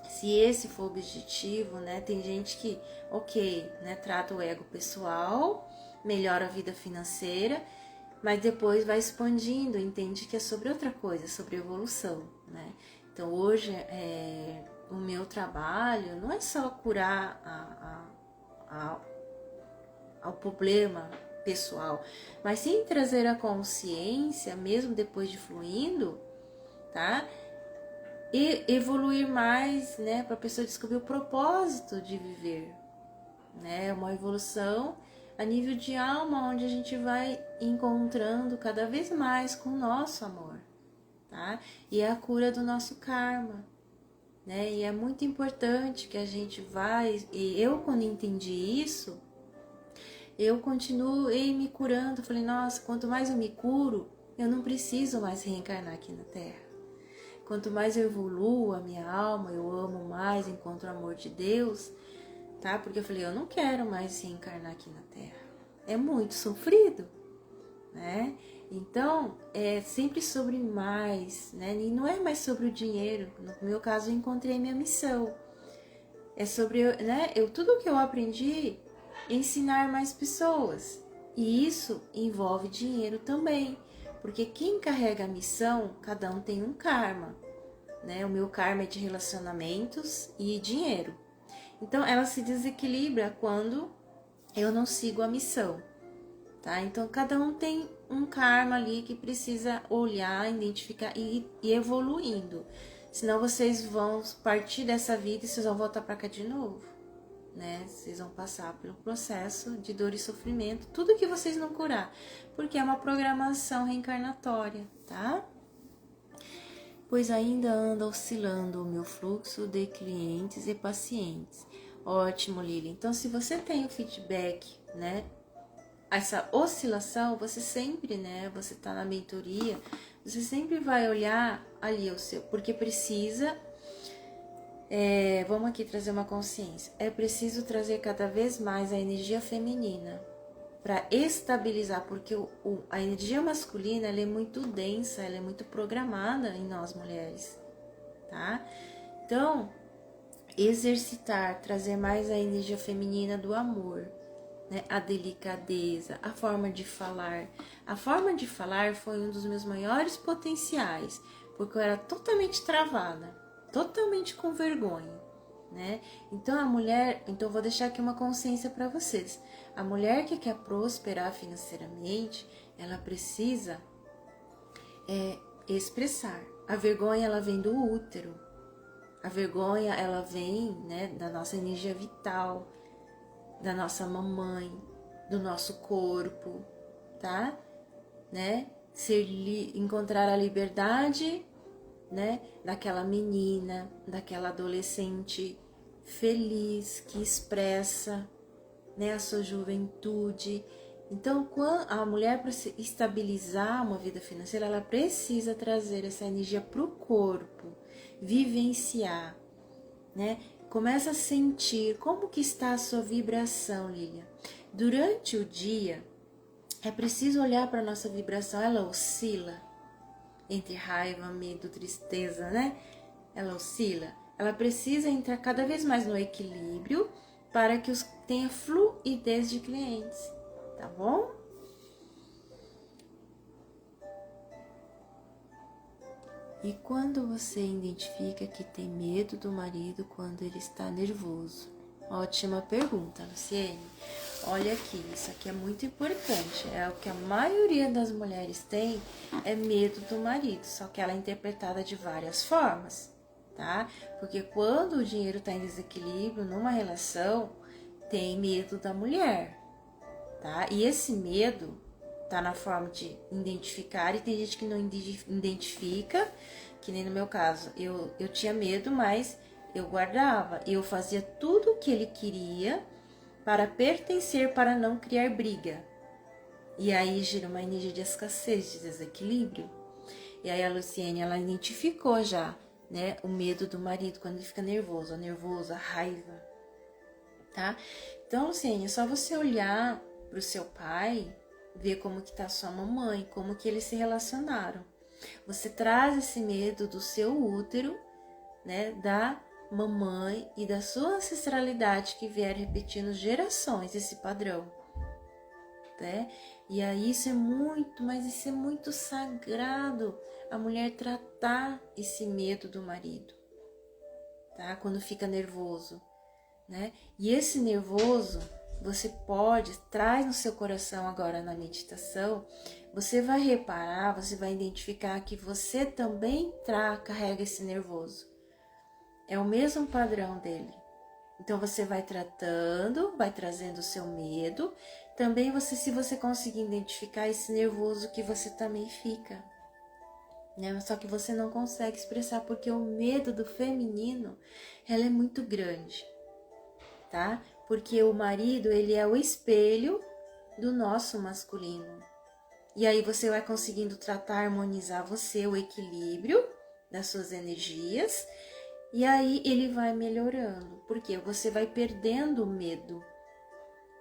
se esse for o objetivo, né? Tem gente que, ok, né? Trata o ego pessoal, melhora a vida financeira, mas depois vai expandindo, entende que é sobre outra coisa, sobre evolução, né? Então hoje o meu trabalho não é só curar ao problema pessoal, mas sim trazer a consciência, mesmo depois de fluindo, tá? E evoluir mais, né? Para a pessoa descobrir o propósito de viver, né? Uma evolução a nível de alma, onde a gente vai encontrando cada vez mais com o nosso amor, tá? E é a cura do nosso karma, né? E é muito importante que a gente vai, e eu quando entendi isso, eu continuei me curando, falei, nossa, quanto mais eu me curo, Eu não preciso mais reencarnar aqui na Terra. Quanto mais eu evoluo a minha alma, eu amo mais, encontro o amor de Deus, tá? Porque eu falei, eu não quero mais reencarnar aqui na Terra. É muito sofrido, né? Então, é sempre sobre mais, né? E não é mais sobre o dinheiro. No meu caso, eu encontrei minha missão. É sobre, né? Tudo que eu aprendi, ensinar mais pessoas. E isso envolve dinheiro também. Porque quem carrega a missão, cada um tem um karma, né? O meu karma é de relacionamentos e dinheiro. Então, ela se desequilibra quando eu não sigo a missão, tá? Então, cada um tem um karma ali que precisa olhar, identificar e ir evoluindo. Senão, vocês vão partir dessa vida e vocês vão voltar para cá de novo, né? Vocês vão passar pelo processo de dor e sofrimento, tudo que vocês não curar, porque é uma programação reencarnatória, tá? Pois ainda anda oscilando o meu fluxo de clientes e pacientes. Ótimo, Lili. Então, se você tem o feedback, né? Essa oscilação, você sempre, né? Você tá na mentoria, você sempre vai olhar ali o seu, porque precisa. Vamos aqui trazer uma consciência. É preciso trazer cada vez mais a energia feminina para estabilizar, porque a energia masculina ela é muito densa, ela é muito programada em nós mulheres, tá? Então, exercitar, trazer mais a energia feminina do amor, né? A delicadeza, a forma de falar. A forma de falar foi um dos meus maiores potenciais, porque eu era totalmente travada, totalmente com vergonha, né? Então eu vou deixar aqui uma consciência para vocês. A mulher que quer prosperar financeiramente, ela precisa expressar. A vergonha ela vem do útero. A vergonha ela vem, né, da nossa energia vital, da nossa mamãe, do nosso corpo, tá? Né? Encontrar a liberdade, né, daquela menina, daquela adolescente feliz que expressa, né, a sua juventude. Então, quando a mulher, para estabilizar uma vida financeira, ela precisa trazer essa energia para o corpo, vivenciar, né? Começa a sentir como que está a sua vibração, Lilian. Durante o dia, é preciso olhar para a nossa vibração, ela oscila entre raiva, medo, tristeza, né? Ela oscila. Ela precisa entrar cada vez mais no equilíbrio para que tenha fluidez de clientes, tá bom? E quando você identifica que tem medo do marido quando ele está nervoso? Ótima pergunta, Luciene. Olha aqui, isso aqui é muito importante. É o que a maioria das mulheres tem, é medo do marido, só que ela é interpretada de várias formas, tá? Porque quando o dinheiro está em desequilíbrio numa relação, tem medo da mulher, tá? E esse medo tá na forma de identificar, e tem gente que não identifica, que nem no meu caso, eu tinha medo, mas eu guardava, eu fazia tudo o que ele queria para pertencer, para não criar briga. E aí gira uma energia de escassez, de desequilíbrio. E aí a Luciene, ela identificou já, né, o medo do marido quando ele fica nervoso, a raiva, tá? Então, Luciene, é só você olhar pro seu pai, ver como que tá sua mamãe, como que eles se relacionaram. Você traz esse medo do seu útero, né, da mamãe e da sua ancestralidade que vieram repetindo gerações esse padrão, né? E aí isso é muito, mas isso é muito sagrado, a mulher tratar esse medo do marido, tá? Quando fica nervoso, né? E esse nervoso, você traz no seu coração agora na meditação, você vai reparar, você vai identificar que você também carrega esse nervoso. É o mesmo padrão dele. Então você vai tratando, vai trazendo o seu medo. Também se você conseguir identificar esse nervoso que você também fica, né? Só que você não consegue expressar porque o medo do feminino, ela é muito grande, tá? Porque o marido, ele é o espelho do nosso masculino. E aí você vai conseguindo tratar, harmonizar você, o equilíbrio das suas energias. E aí ele vai melhorando, porque você vai perdendo o medo,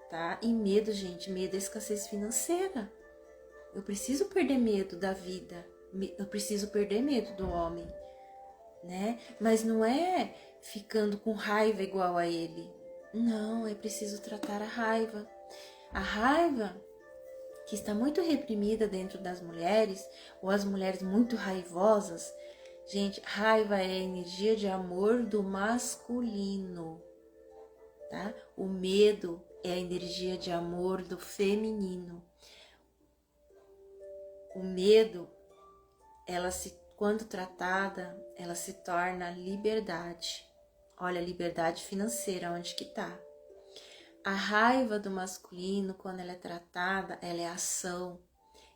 tá? E medo, gente, medo é escassez financeira. Eu preciso perder medo da vida, eu preciso perder medo do homem, né? Mas não é ficando com raiva igual a ele. Não, é preciso tratar a raiva. A raiva que está muito reprimida dentro das mulheres, ou as mulheres muito raivosas. Gente, raiva é a energia de amor do masculino, tá? O medo é a energia de amor do feminino. O medo, quando tratada, ela se torna liberdade. Olha, liberdade financeira, onde que tá? A raiva do masculino, quando ela é tratada, ela é ação,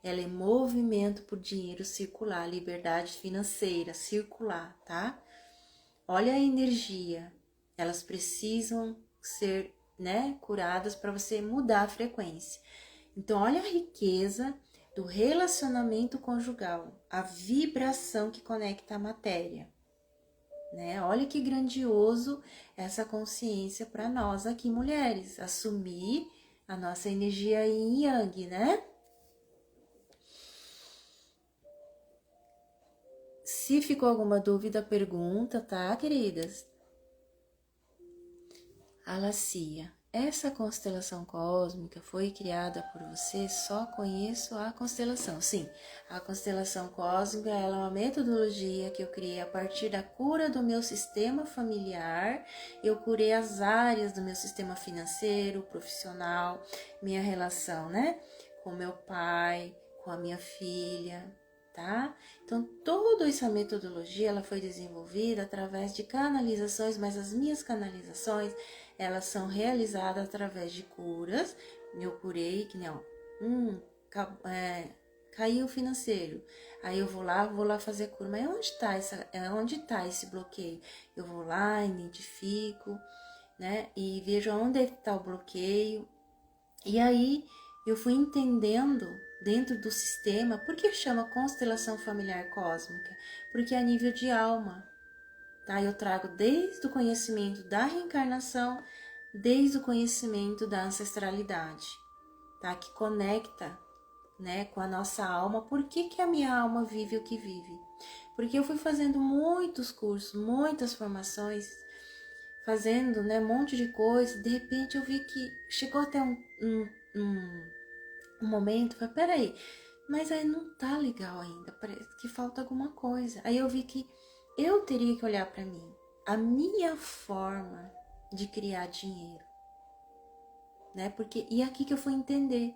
ela é movimento por dinheiro circular, liberdade financeira circular, tá? Olha a energia, elas precisam ser, né, curadas para você mudar a frequência. Então, olha a riqueza do relacionamento conjugal, a vibração que conecta a matéria. Né? Olha que grandioso essa consciência para nós aqui, mulheres, assumir a nossa energia yin yang, né? Se ficou alguma dúvida, pergunta, tá, queridas? Alacia, essa constelação cósmica foi criada por você? Só conheço a constelação. Sim, a constelação cósmica ela é uma metodologia que eu criei a partir da cura do meu sistema familiar. Eu curei as áreas do meu sistema financeiro, profissional, minha relação, né? Com meu pai, com a minha filha, tá? Então, toda essa metodologia ela foi desenvolvida através de canalizações, mas as minhas canalizações elas são realizadas através de curas. Eu curei, que nem, ó, caiu o financeiro. Aí eu vou lá fazer a cura. Mas onde tá esse bloqueio? Eu vou lá, identifico, né? E vejo onde está o bloqueio. E aí eu fui entendendo dentro do sistema, por que chama constelação familiar cósmica? Porque é a nível de alma. Tá? Eu trago desde o conhecimento da reencarnação, desde o conhecimento da ancestralidade, tá? Que conecta, né, com a nossa alma. Por que que a minha alma vive o que vive? Porque eu fui fazendo muitos cursos, muitas formações, fazendo, né, um monte de coisa. De repente eu vi que chegou até um momento, falei, peraí, mas aí não tá legal ainda, parece que falta alguma coisa. Aí eu vi que eu teria que olhar para mim, a minha forma de criar dinheiro, né? Porque e aqui que eu fui entender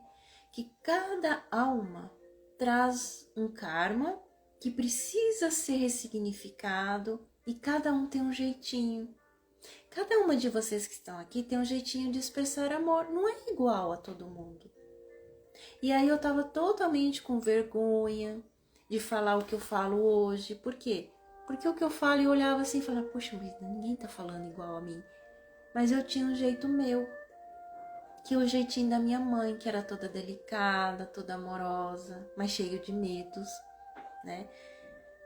que cada alma traz um karma que precisa ser ressignificado e cada um tem um jeitinho. Cada uma de vocês que estão aqui tem um jeitinho de expressar amor, não é igual a todo mundo. E aí eu tava totalmente com vergonha de falar o que eu falo hoje. Por quê? Porque o que eu falo, eu olhava assim e falava, poxa, mas ninguém tá falando igual a mim. Mas eu tinha um jeito meu, que é o jeitinho da minha mãe, que era toda delicada, toda amorosa, mas cheio de medos, né?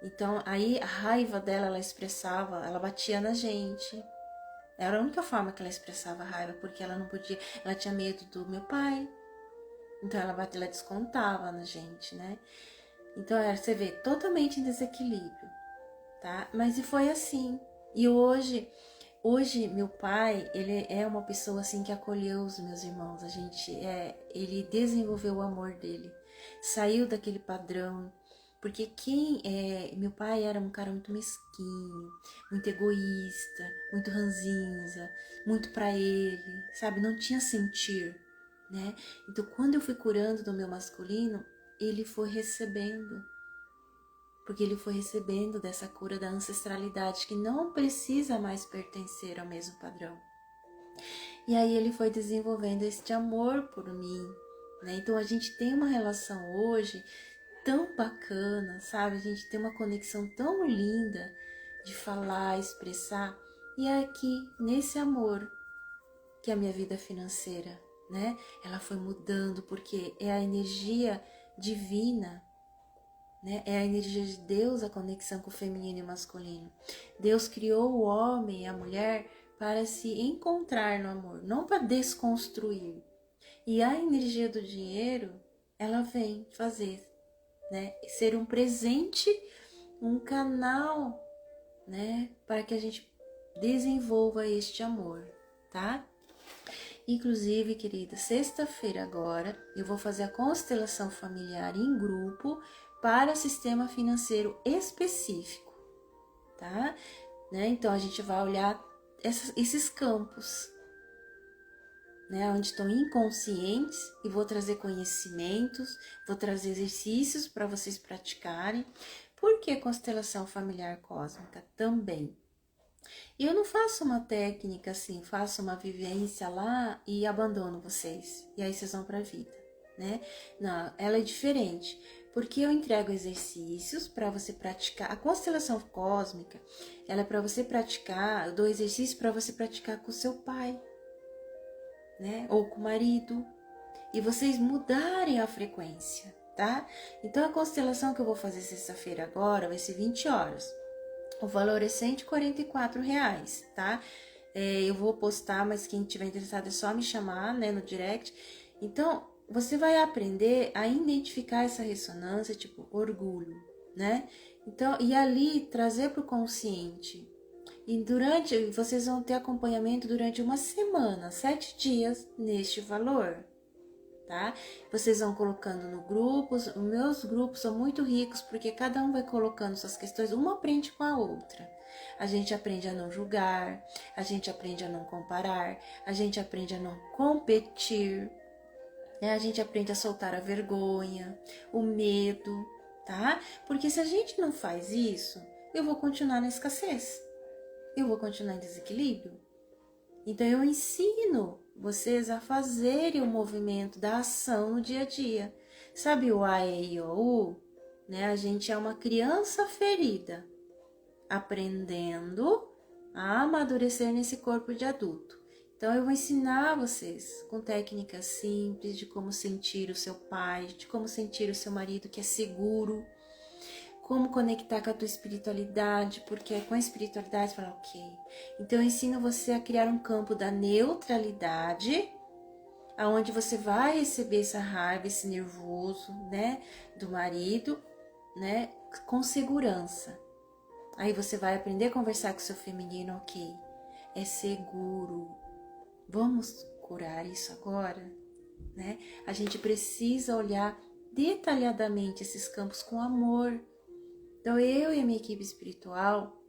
Então, aí a raiva dela, ela expressava, ela batia na gente. Era a única forma que ela expressava raiva, porque ela não podia, ela tinha medo do meu pai. Então ela descontava na gente, né? Então você vê, totalmente em desequilíbrio, tá? Mas e foi assim. E hoje meu pai, ele é uma pessoa assim que acolheu os meus irmãos. Ele desenvolveu o amor dele, saiu daquele padrão. Porque meu pai era um cara muito mesquinho, muito egoísta, muito ranzinza, muito pra ele, sabe? Não tinha sentir, né? Então, quando eu fui curando do meu masculino, ele foi recebendo. Porque ele foi recebendo dessa cura da ancestralidade que não precisa mais pertencer ao mesmo padrão. E aí ele foi desenvolvendo este amor por mim, né? Então a gente tem uma relação hoje tão bacana, sabe? A gente tem uma conexão tão linda de falar, expressar. E é aqui, nesse amor, que a minha vida financeira, né? Ela foi mudando, porque é a energia divina, né? É a energia de Deus, a conexão com o feminino e o masculino. Deus criou o homem e a mulher para se encontrar no amor, não para desconstruir. E a energia do dinheiro, ela vem fazer, né? Ser um presente, um canal, né? Para que a gente desenvolva este amor, tá? Inclusive, querida, sexta-feira agora eu vou fazer a constelação familiar em grupo para sistema financeiro específico, tá? Né? Então a gente vai olhar esses campos, né, onde estão inconscientes, e vou trazer conhecimentos, vou trazer exercícios para vocês praticarem. Por que constelação familiar cósmica? Também. E eu não faço uma técnica assim, faço uma vivência lá e abandono vocês, e aí vocês vão para a vida, né? Não, ela é diferente, porque eu entrego exercícios para você praticar. A constelação cósmica, ela é para você praticar, eu dou exercício para você praticar com o seu pai, né? Ou com o marido, e vocês mudarem a frequência, tá? Então a constelação que eu vou fazer sexta-feira agora vai ser 20 horas. O valor é R$144, tá? Eu vou postar, mas quem tiver interessado é só me chamar, né, no direct. Então, você vai aprender a identificar essa ressonância, tipo, orgulho, né? Então, e ali trazer para o consciente. E vocês vão ter acompanhamento durante uma semana, 7 dias neste valor, tá? Vocês vão colocando no grupo, os meus grupos são muito ricos, porque cada um vai colocando suas questões, uma aprende com a outra. A gente aprende a não julgar, a gente aprende a não comparar, a gente aprende a não competir, né? A gente aprende a soltar a vergonha, o medo, tá? Porque se a gente não faz isso, eu vou continuar na escassez. Eu vou continuar em desequilíbrio. Então eu ensino vocês a fazerem o movimento da ação no dia a dia. Sabe o A, E, I, O, U? Né? A gente é uma criança ferida, aprendendo a amadurecer nesse corpo de adulto. Então eu vou ensinar vocês com técnicas simples de como sentir o seu pai, de como sentir o seu marido que é seguro, como conectar com a tua espiritualidade, porque é com a espiritualidade fala, ok. Então eu ensino você a criar um campo da neutralidade, aonde você vai receber essa raiva, esse nervoso, né, do marido, né, com segurança. Aí você vai aprender a conversar com o seu feminino, ok. É seguro. Vamos curar isso agora, né? A gente precisa olhar detalhadamente esses campos com amor. Então, eu e a minha equipe espiritual,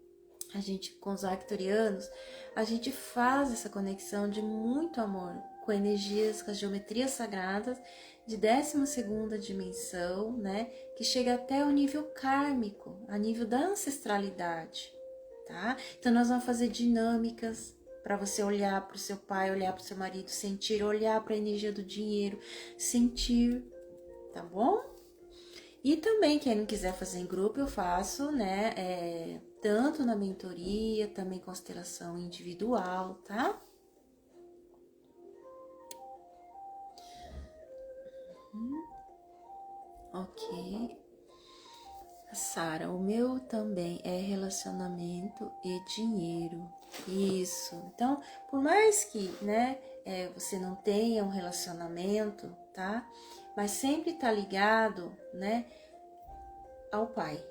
a gente, com os arcturianos, a gente faz essa conexão de muito amor com energias, com as geometrias sagradas de 12ª dimensão, né? Que chega até o nível kármico, a nível da ancestralidade, tá? Então, nós vamos fazer dinâmicas para você olhar para o seu pai, olhar para o seu marido, sentir, olhar para a energia do dinheiro, sentir, tá bom? E também, quem não quiser fazer em grupo, eu faço, né, tanto na mentoria, também constelação individual, tá? Ok. Sara, o meu também é relacionamento e dinheiro. Isso. Então, por mais que, né, você não tenha um relacionamento, tá? Mas sempre tá ligado, né, ao pai,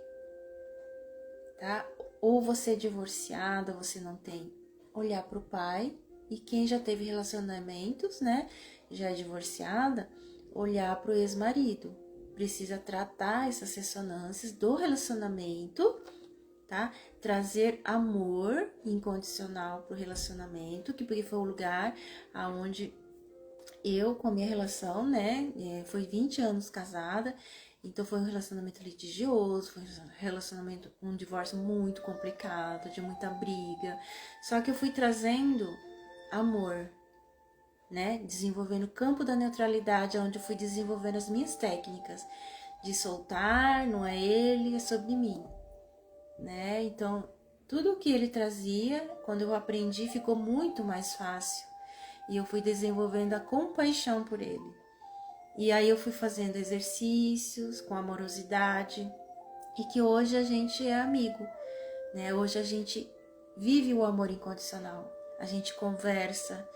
tá? Ou você é divorciada, você não tem, olhar pro pai. E quem já teve relacionamentos, né, já é divorciada, olhar pro ex-marido. Precisa tratar essas ressonâncias do relacionamento, tá? Trazer amor incondicional pro relacionamento, que porque foi o lugar aonde eu, com a minha relação, né, foi 20 anos casada, então foi um relacionamento litigioso, foi um relacionamento, um divórcio muito complicado, de muita briga, só que eu fui trazendo amor, né, desenvolvendo o campo da neutralidade, onde eu fui desenvolvendo as minhas técnicas de soltar, não é ele, é sobre mim, né, então tudo o que ele trazia, quando eu aprendi, ficou muito mais fácil. E eu fui desenvolvendo a compaixão por ele. E aí eu fui fazendo exercícios com amorosidade e que hoje a gente é amigo, né? Hoje a gente vive o amor incondicional, a gente conversa,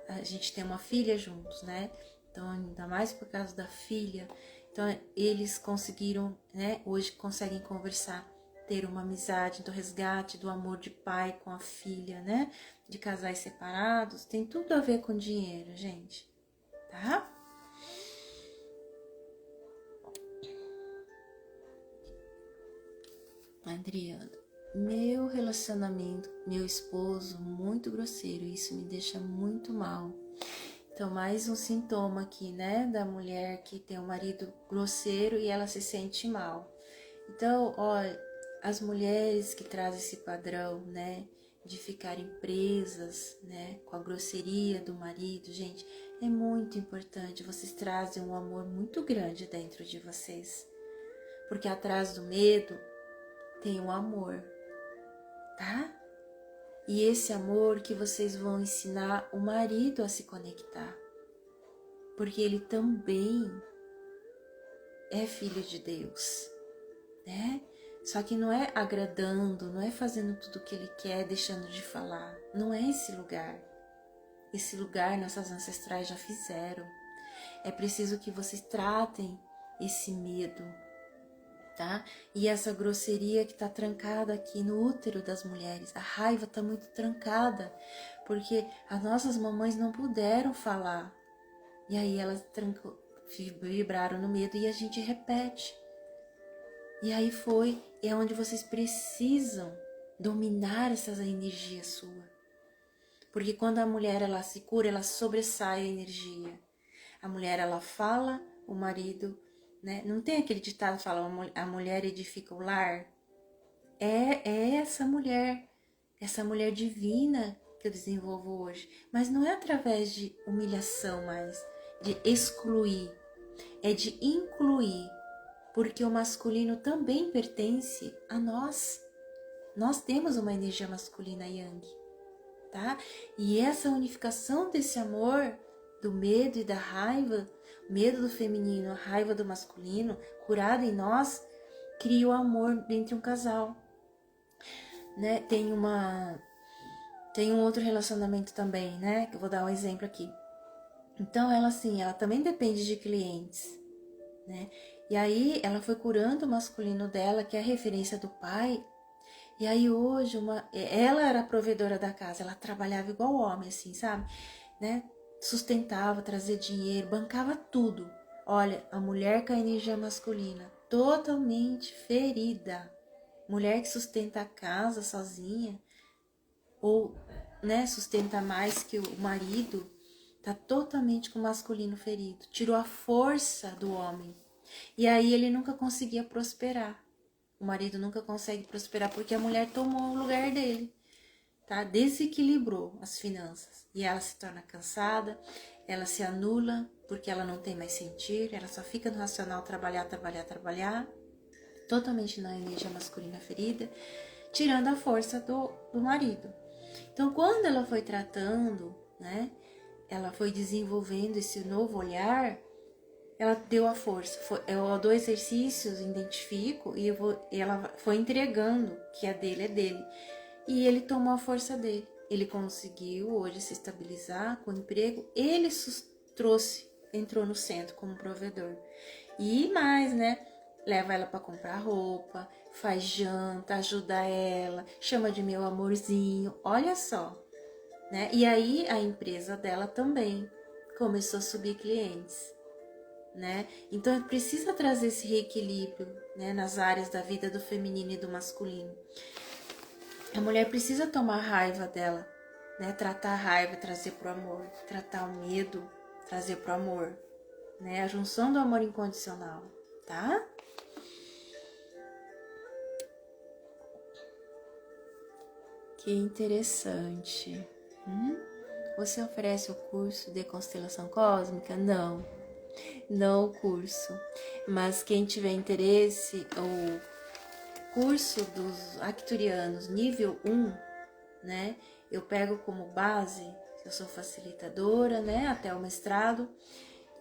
a gente tem uma filha juntos, né? Então, ainda mais por causa da filha, então eles conseguiram, né? Hoje conseguem conversar, ter uma amizade, do resgate do amor de pai com a filha, né? De casais separados, tem tudo a ver com dinheiro, gente, tá? Adriano, meu relacionamento, meu esposo muito grosseiro, isso me deixa muito mal. Então, mais um sintoma aqui, né, da mulher que tem um marido grosseiro e ela se sente mal. Então, olha, as mulheres que trazem esse padrão, né, de ficarem presas, né, com a grosseria do marido, gente, é muito importante. Vocês trazem um amor muito grande dentro de vocês, porque atrás do medo tem um amor, tá? E esse amor que vocês vão ensinar o marido a se conectar, porque ele também é filho de Deus, né? Só que não é agradando, não é fazendo tudo o que ele quer, deixando de falar. Não é esse lugar. Esse lugar nossas ancestrais já fizeram. É preciso que vocês tratem esse medo, tá? E essa grosseria que tá trancada aqui no útero das mulheres. A raiva tá muito trancada, porque as nossas mamães não puderam falar. E aí elas vibraram no medo e a gente repete. E aí é onde vocês precisam dominar essas energias suas. Porque quando a mulher ela se cura, ela sobressai a energia. A mulher ela fala, o marido, né? Não tem aquele ditado que fala a mulher edifica o lar? É essa mulher divina que eu desenvolvo hoje. Mas não é através de humilhação mais, de excluir, é de incluir. Porque o masculino também pertence a nós. Nós temos uma energia masculina yang, tá? E essa unificação desse amor, do medo e da raiva, medo do feminino, a raiva do masculino, curada em nós, cria o amor entre um casal, né? Tem um outro relacionamento também, né? Que eu vou dar um exemplo aqui. Então ela também depende de clientes, né? E aí ela foi curando o masculino dela, que é a referência do pai. E aí hoje ela era a provedora da casa, ela trabalhava igual homem, assim, sabe? Né? Sustentava, trazia dinheiro, bancava tudo. Olha, a mulher com a energia masculina, totalmente ferida. Mulher que sustenta a casa sozinha, ou, né, sustenta mais que o marido, tá totalmente com o masculino ferido. Tirou a força do homem. E aí ele nunca conseguia prosperar. O marido nunca consegue prosperar porque a mulher tomou o lugar dele, tá? Desequilibrou as finanças. E ela se torna cansada, ela se anula porque ela não tem mais sentir, ela só fica no racional trabalhar, totalmente na energia masculina ferida, tirando a força do marido. Então, quando ela foi tratando, né? Ela foi desenvolvendo esse novo olhar, ela deu a força. Eu dou exercícios, identifico e ela foi entregando que a dele é dele. E ele tomou a força dele. Ele conseguiu hoje se estabilizar com o emprego. Ele entrou no centro como provedor. E mais, né? Leva ela para comprar roupa, faz janta, ajuda ela, chama de meu amorzinho. Olha só, né? E aí a empresa dela também começou a subir clientes. Né? Então precisa trazer esse reequilíbrio, né, nas áreas da vida do feminino e do masculino. A mulher precisa tomar a raiva dela, né, tratar a raiva, trazer pro amor, tratar o medo, trazer pro amor, né, a junção do amor incondicional, tá? Que interessante. Você oferece o curso de constelação cósmica? Não o curso, mas quem tiver interesse, o curso dos Arcturianos nível 1, né? Eu pego como base, eu sou facilitadora, né? Até o mestrado,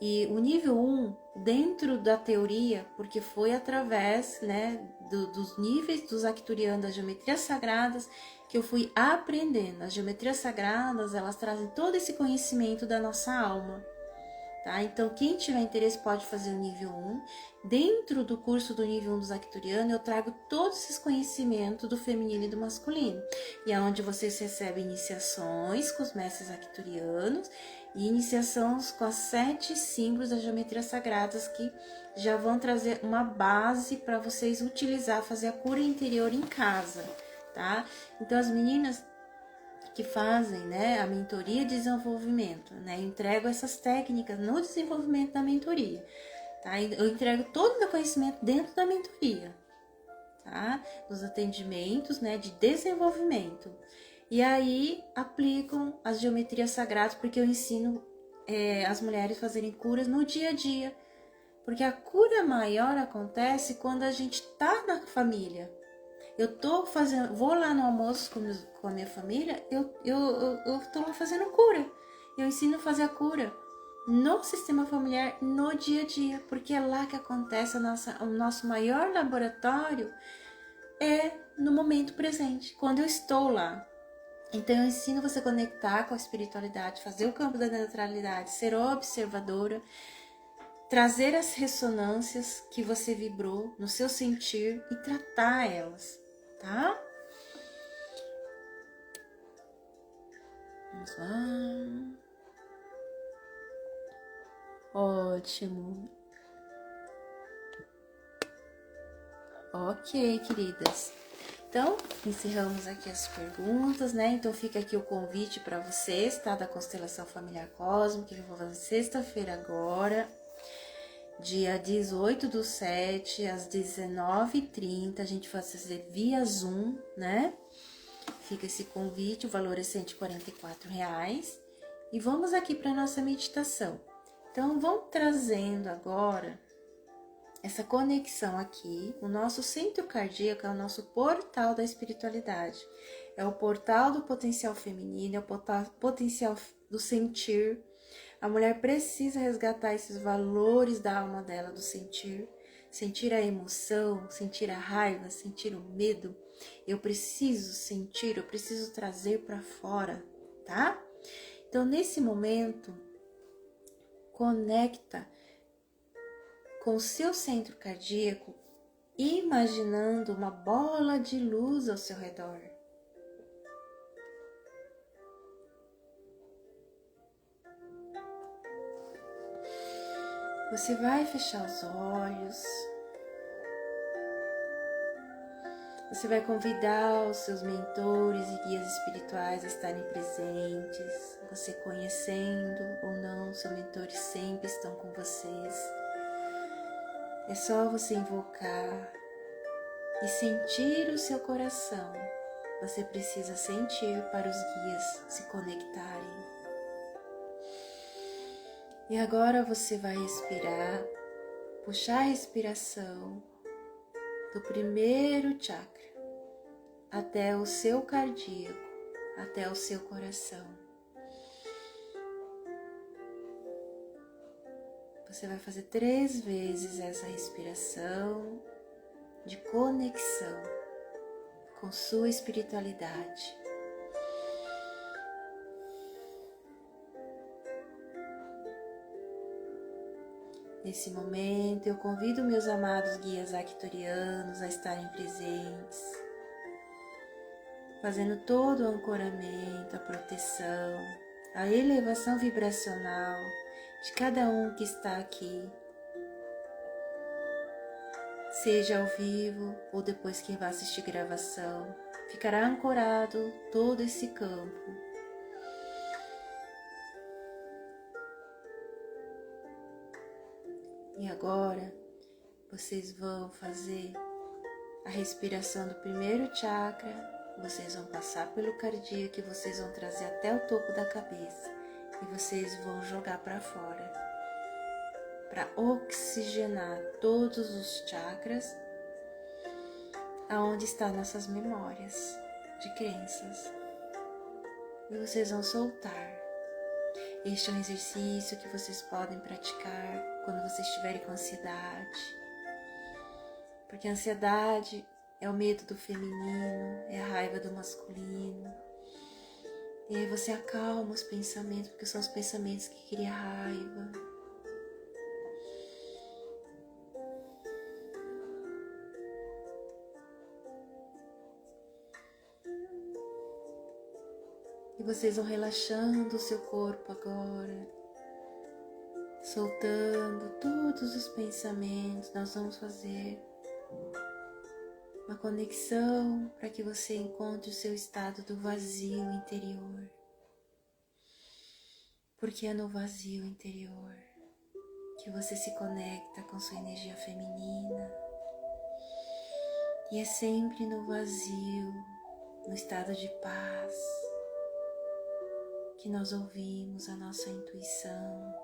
E o nível 1, dentro da teoria, porque foi através, né, dos níveis dos Arcturianos, das geometrias sagradas, que eu fui aprendendo. As geometrias sagradas, elas trazem todo esse conhecimento da nossa alma. Tá? Então, quem tiver interesse pode fazer o nível 1. Dentro do curso do nível 1 dos Arcturianos, eu trago todos esses conhecimentos do feminino e do masculino. E é onde vocês recebem iniciações com os mestres Arcturianos e iniciações com as 7 símbolos das geometrias sagradas, que já vão trazer uma base para vocês utilizar, fazer a cura interior em casa. Tá? Então, as meninas que fazem, né, a mentoria de desenvolvimento, né, eu entrego essas técnicas no desenvolvimento da mentoria, tá? Eu entrego todo o conhecimento dentro da mentoria, tá? Nos atendimentos, né, de desenvolvimento. E aí aplicam as geometrias sagradas, porque eu ensino as mulheres a fazerem curas no dia a dia, porque a cura maior acontece quando a gente tá na família. Eu tô fazendo, vou lá no almoço com a minha família, eu tô lá fazendo cura. Eu ensino a fazer a cura no sistema familiar, no dia a dia, porque é lá que acontece o nosso maior laboratório, é no momento presente, quando eu estou lá. Então eu ensino você a conectar com a espiritualidade, fazer o campo da neutralidade, ser observadora, trazer as ressonâncias que você vibrou no seu sentir e tratar elas. Tá? Vamos lá. Ótimo. Ok, queridas. Então, encerramos aqui as perguntas, né? Então, fica aqui o convite para vocês, tá? Da Constelação Familiar Cósmica, que eu vou fazer sexta-feira agora, dia 18/7, às 19h30. A gente vai fazer via Zoom, né? Fica esse convite, o valor é R$144. E vamos aqui para a nossa meditação. Então, vamos trazendo agora essa conexão aqui. O nosso centro cardíaco é o nosso portal da espiritualidade. É o portal do potencial feminino, é o potencial do sentir. A mulher precisa resgatar esses valores da alma dela, do sentir. Sentir a emoção, sentir a raiva, sentir o medo. Eu preciso sentir, eu preciso trazer para fora, tá? Então, nesse momento, conecta com o seu centro cardíaco, imaginando uma bola de luz ao seu redor. Você vai fechar os olhos. Você vai convidar os seus mentores e guias espirituais a estarem presentes. Você conhecendo ou não, seus mentores sempre estão com vocês. É só você invocar e sentir o seu coração. Você precisa sentir para os guias se conectarem. E agora você vai respirar, puxar a respiração do primeiro chakra até o seu cardíaco, até o seu coração. Você vai fazer 3 vezes essa respiração de conexão com sua espiritualidade. Nesse momento, eu convido meus amados guias arcturianos a estarem presentes, fazendo todo o ancoramento, a proteção, a elevação vibracional de cada um que está aqui, seja ao vivo ou depois que vai assistir gravação, ficará ancorado todo esse campo. E agora, vocês vão fazer a respiração do primeiro chakra, vocês vão passar pelo cardíaco e vocês vão trazer até o topo da cabeça. E vocês vão jogar para fora, para oxigenar todos os chakras, aonde estão nossas memórias de crenças. E vocês vão soltar. Este é um exercício que vocês podem praticar quando vocês estiverem com ansiedade. Porque a ansiedade é o medo do feminino, é a raiva do masculino. E aí você acalma os pensamentos, porque são os pensamentos que criam raiva. E vocês vão relaxando o seu corpo agora, soltando todos os pensamentos. Nós vamos fazer uma conexão para que você encontre o seu estado do vazio interior. Porque é no vazio interior que você se conecta com sua energia feminina. E é sempre no vazio, no estado de paz, que nós ouvimos a nossa intuição.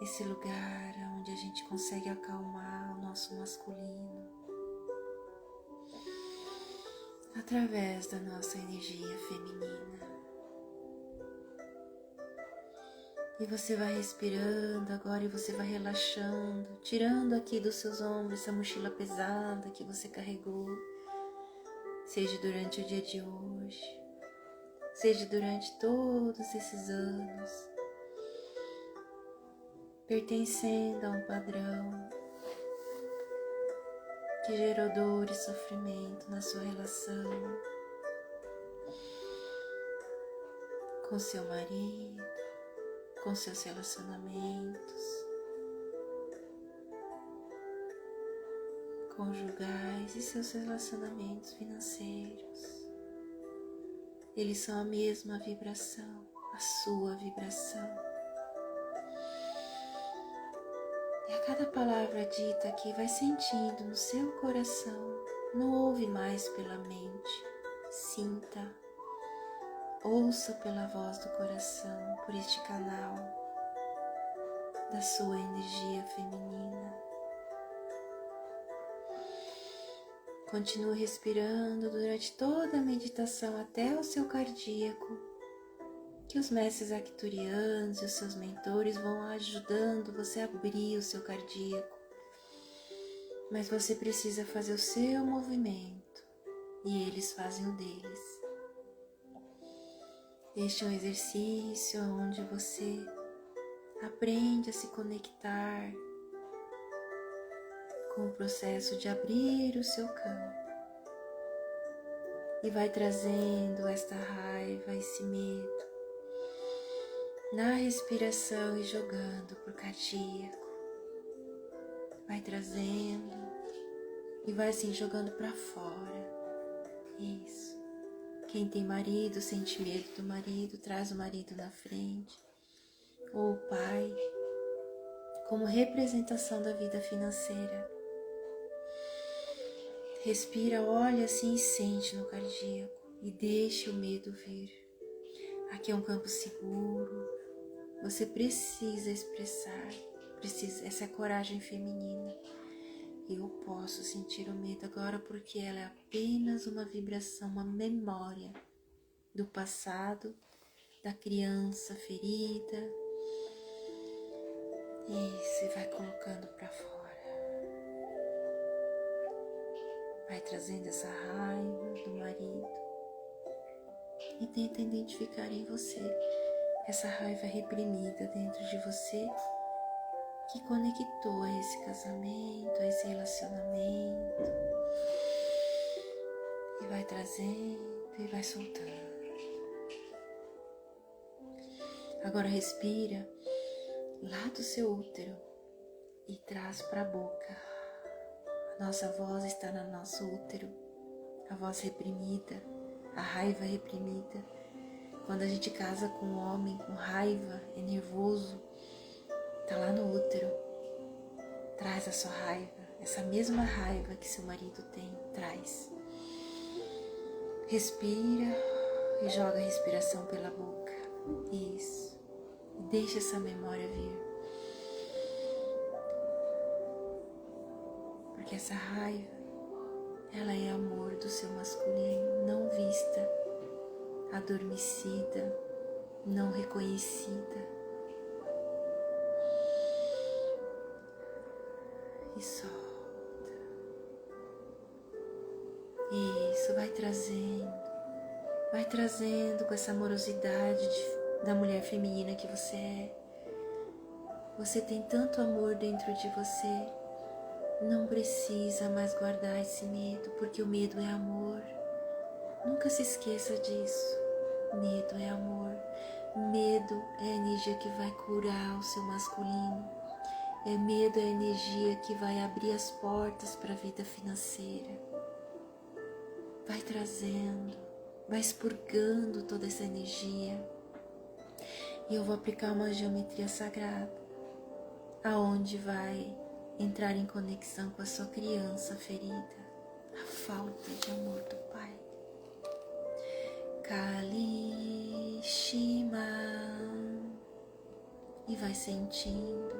Esse lugar onde a gente consegue acalmar o nosso masculino através da nossa energia feminina. E você vai respirando agora e você vai relaxando, tirando aqui dos seus ombros essa mochila pesada que você carregou, seja durante o dia de hoje, seja durante todos esses anos, pertencendo a um padrão que gerou dor e sofrimento na sua relação com seu marido, com seus relacionamentos conjugais e seus relacionamentos financeiros. Eles são a mesma vibração, a sua vibração. E a cada palavra dita aqui, vai sentindo no seu coração, não ouve mais pela mente, sinta, ouça pela voz do coração, por este canal da sua energia feminina. Continue respirando durante toda a meditação até o seu cardíaco, que os mestres arcturianos e os seus mentores vão ajudando você a abrir o seu cardíaco. Mas você precisa fazer o seu movimento e eles fazem o deles. Este é um exercício onde você aprende a se conectar com o processo de abrir o seu campo e vai trazendo esta raiva, esse medo na respiração e jogando pro cardíaco, vai trazendo e vai assim jogando para fora. Isso. Quem tem marido sente medo do marido, traz o marido na frente, ou o pai, como representação da vida financeira. Respira, olha assim e sente no cardíaco e deixe o medo vir. Aqui é um campo seguro, você precisa expressar, essa é a coragem feminina. Eu posso sentir o medo agora porque ela é apenas uma vibração, uma memória do passado, da criança ferida. Isso, e vai colocando para fora. Vai trazendo essa raiva do marido e tenta identificar em você essa raiva reprimida dentro de você que conectou a esse casamento, a esse relacionamento, e vai trazendo e vai soltando. Agora respira lá do seu útero e traz para a boca. A nossa voz está no nosso útero, a voz reprimida, a raiva reprimida. Quando a gente casa com um homem com raiva, é nervoso, está lá no útero. Traz a sua raiva, essa mesma raiva que seu marido tem, traz. Respira e joga a respiração pela boca. Isso. E deixa essa memória vir. Porque essa raiva, ela é amor do seu masculino, não vista. adormecida, não reconhecida. E solta. Isso, vai trazendo com essa amorosidade da mulher feminina que você é. Você tem tanto amor dentro de você, não precisa mais guardar esse medo, porque o medo é amor. Nunca se esqueça disso. Medo é amor. Medo é a energia que vai curar o seu masculino. Medo é a energia que vai abrir as portas para a vida financeira. Vai trazendo, vai expurgando toda essa energia. E eu vou aplicar uma geometria sagrada, aonde vai entrar em conexão com a sua criança ferida, a falta de amor do Pai. Kali Shima. E vai sentindo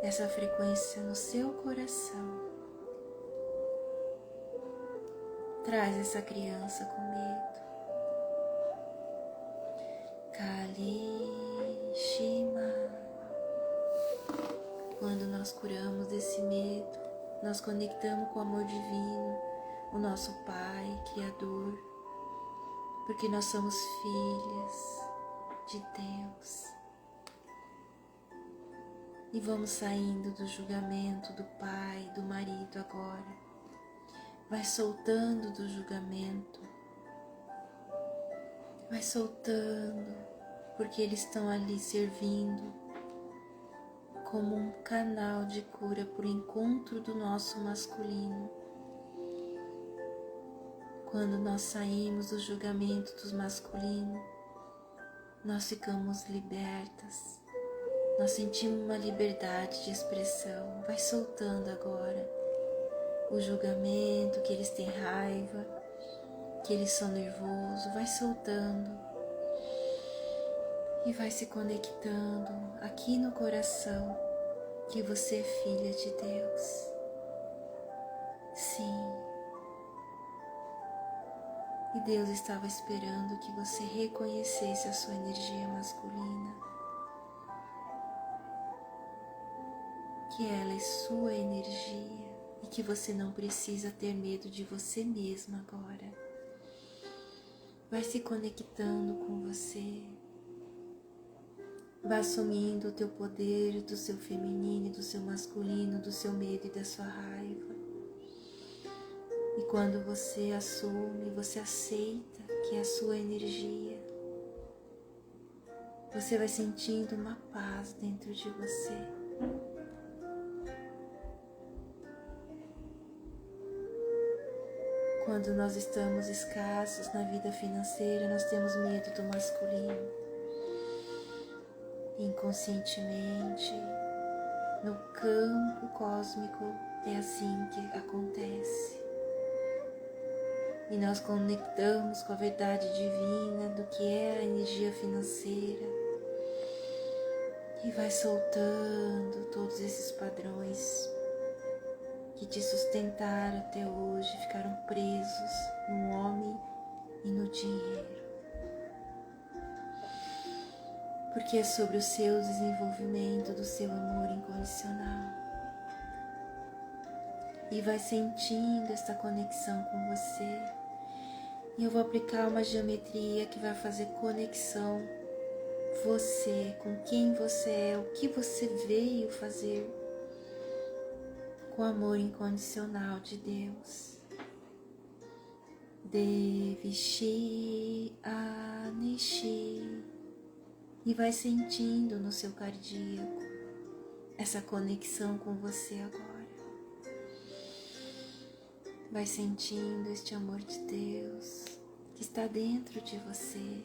essa frequência no seu coração. Traz essa criança com medo. Kali Shima. Quando nós curamos desse medo, nós conectamos com o amor divino, o nosso Pai, Criador, porque nós somos filhas de Deus. E vamos saindo do julgamento do pai, do marido agora. Vai soltando do julgamento. Vai soltando, porque eles estão ali servindo como um canal de cura por encontro do nosso masculino. Quando nós saímos do julgamento dos masculinos, nós ficamos libertas. Nós sentimos uma liberdade de expressão. Vai soltando agora o julgamento, que eles têm raiva, que eles são nervosos. Vai soltando e vai se conectando aqui no coração que você é filha de Deus. Sim. E Deus estava esperando que você reconhecesse a sua energia masculina. Que ela é sua energia e que você não precisa ter medo de você mesma agora. Vai se conectando com você. Vai assumindo o teu poder, do seu feminino, do seu masculino, do seu medo e da sua raiva. E quando você assume, você aceita que é a sua energia, você vai sentindo uma paz dentro de você. Quando nós estamos escassos na vida financeira, nós temos medo do masculino. Inconscientemente, no campo cósmico, é assim que acontece. E nós conectamos com a verdade divina do que é a energia financeira. E vai soltando todos esses padrões que te sustentaram até hoje, ficaram presos no homem e no dinheiro. Porque é sobre o seu desenvolvimento do seu amor incondicional. E vai sentindo essa conexão com você. E eu vou aplicar uma geometria que vai fazer conexão você, com quem você é, o que você veio fazer, com o amor incondicional de Deus. Devishi Anishi. E vai sentindo no seu cardíaco essa conexão com você agora. Vai sentindo este amor de Deus que está dentro de você.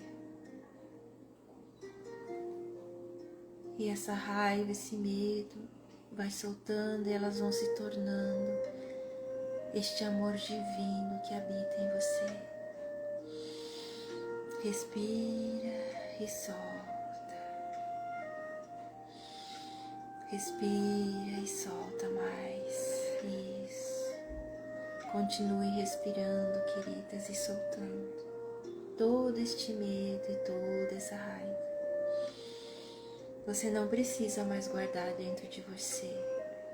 E essa raiva, esse medo vai soltando e elas vão se tornando este amor divino que habita em você. Respira e solta. Respira e solta mais. Isso. Continue respirando, queridas, e soltando. todo este medo e toda essa raiva. Você não precisa mais guardar dentro de você.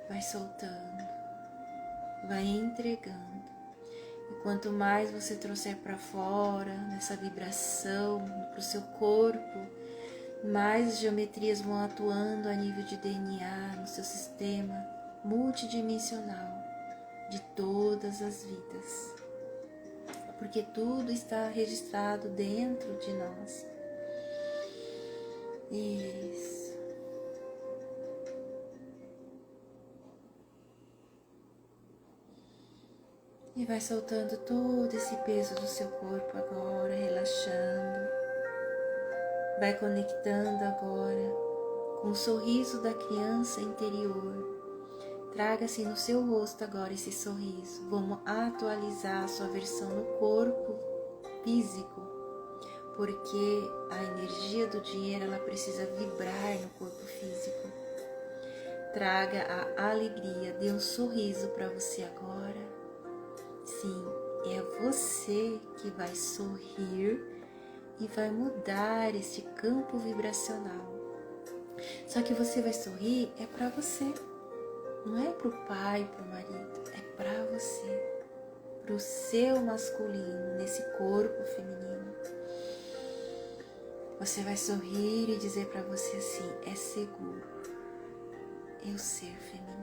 Vai soltando, vai entregando. E quanto mais você trouxer para fora, nessa vibração, para o seu corpo, mais geometrias vão atuando a nível de DNA no seu sistema multidimensional de todas as vidas. Porque tudo está registrado dentro de nós. Isso. E vai soltando todo esse peso do seu corpo agora, relaxando. Vai conectando agora com o sorriso da criança interior. Traga-se no seu rosto agora esse sorriso. Vamos atualizar a sua versão no corpo físico, porque a energia do dinheiro ela precisa vibrar no corpo físico. Traga a alegria, dê um sorriso para você agora. Sim, é você que vai sorrir e vai mudar esse campo vibracional. Só que você vai sorrir é para você. Não é para o pai, para o marido, é para você, para o seu masculino, nesse corpo feminino. Você vai sorrir e dizer para você assim, é seguro eu ser feminina.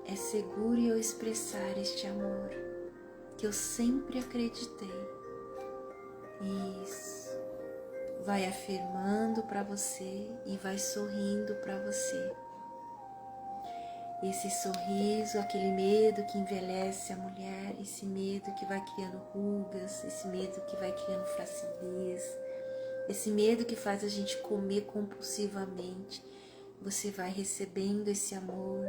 É seguro eu expressar este amor que eu sempre acreditei. Isso. Vai afirmando para você e vai sorrindo para você. Esse sorriso, aquele medo que envelhece a mulher, esse medo que vai criando rugas, esse medo que vai criando flacidez, esse medo que faz a gente comer compulsivamente. Você vai recebendo esse amor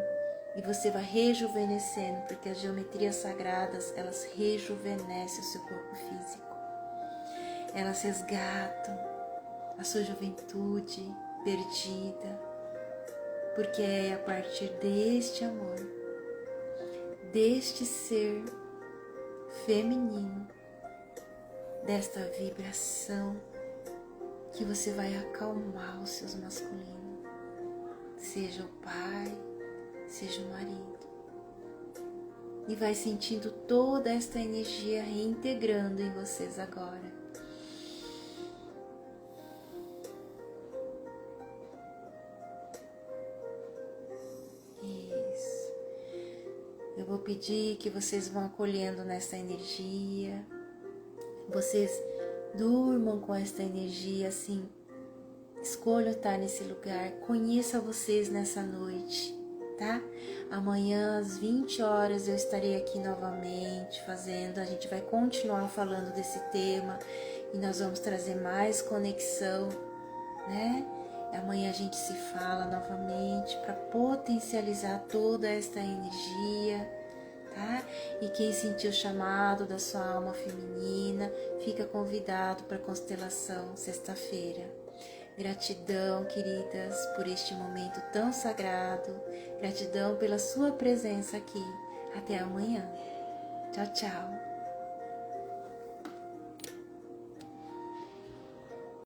e você vai rejuvenescendo, porque as geometrias sagradas, elas rejuvenescem o seu corpo físico. Elas resgatam a sua juventude perdida. Porque é a partir deste amor, deste ser feminino, desta vibração, que você vai acalmar os seus masculinos, seja o pai, seja o marido. E vai sentindo toda esta energia reintegrando em vocês agora. Eu vou pedir que vocês vão acolhendo nessa energia, vocês durmam com esta energia assim, escolham estar nesse lugar, conheça vocês nessa noite, tá? Amanhã às 20 horas eu estarei aqui novamente a gente vai continuar falando desse tema e nós vamos trazer mais conexão, né? Amanhã a gente se fala novamente para potencializar toda esta energia, tá? E quem sentiu o chamado da sua alma feminina, fica convidado para a constelação sexta-feira. Gratidão, queridas, por este momento tão sagrado. Gratidão pela sua presença aqui. Até amanhã. Tchau, tchau.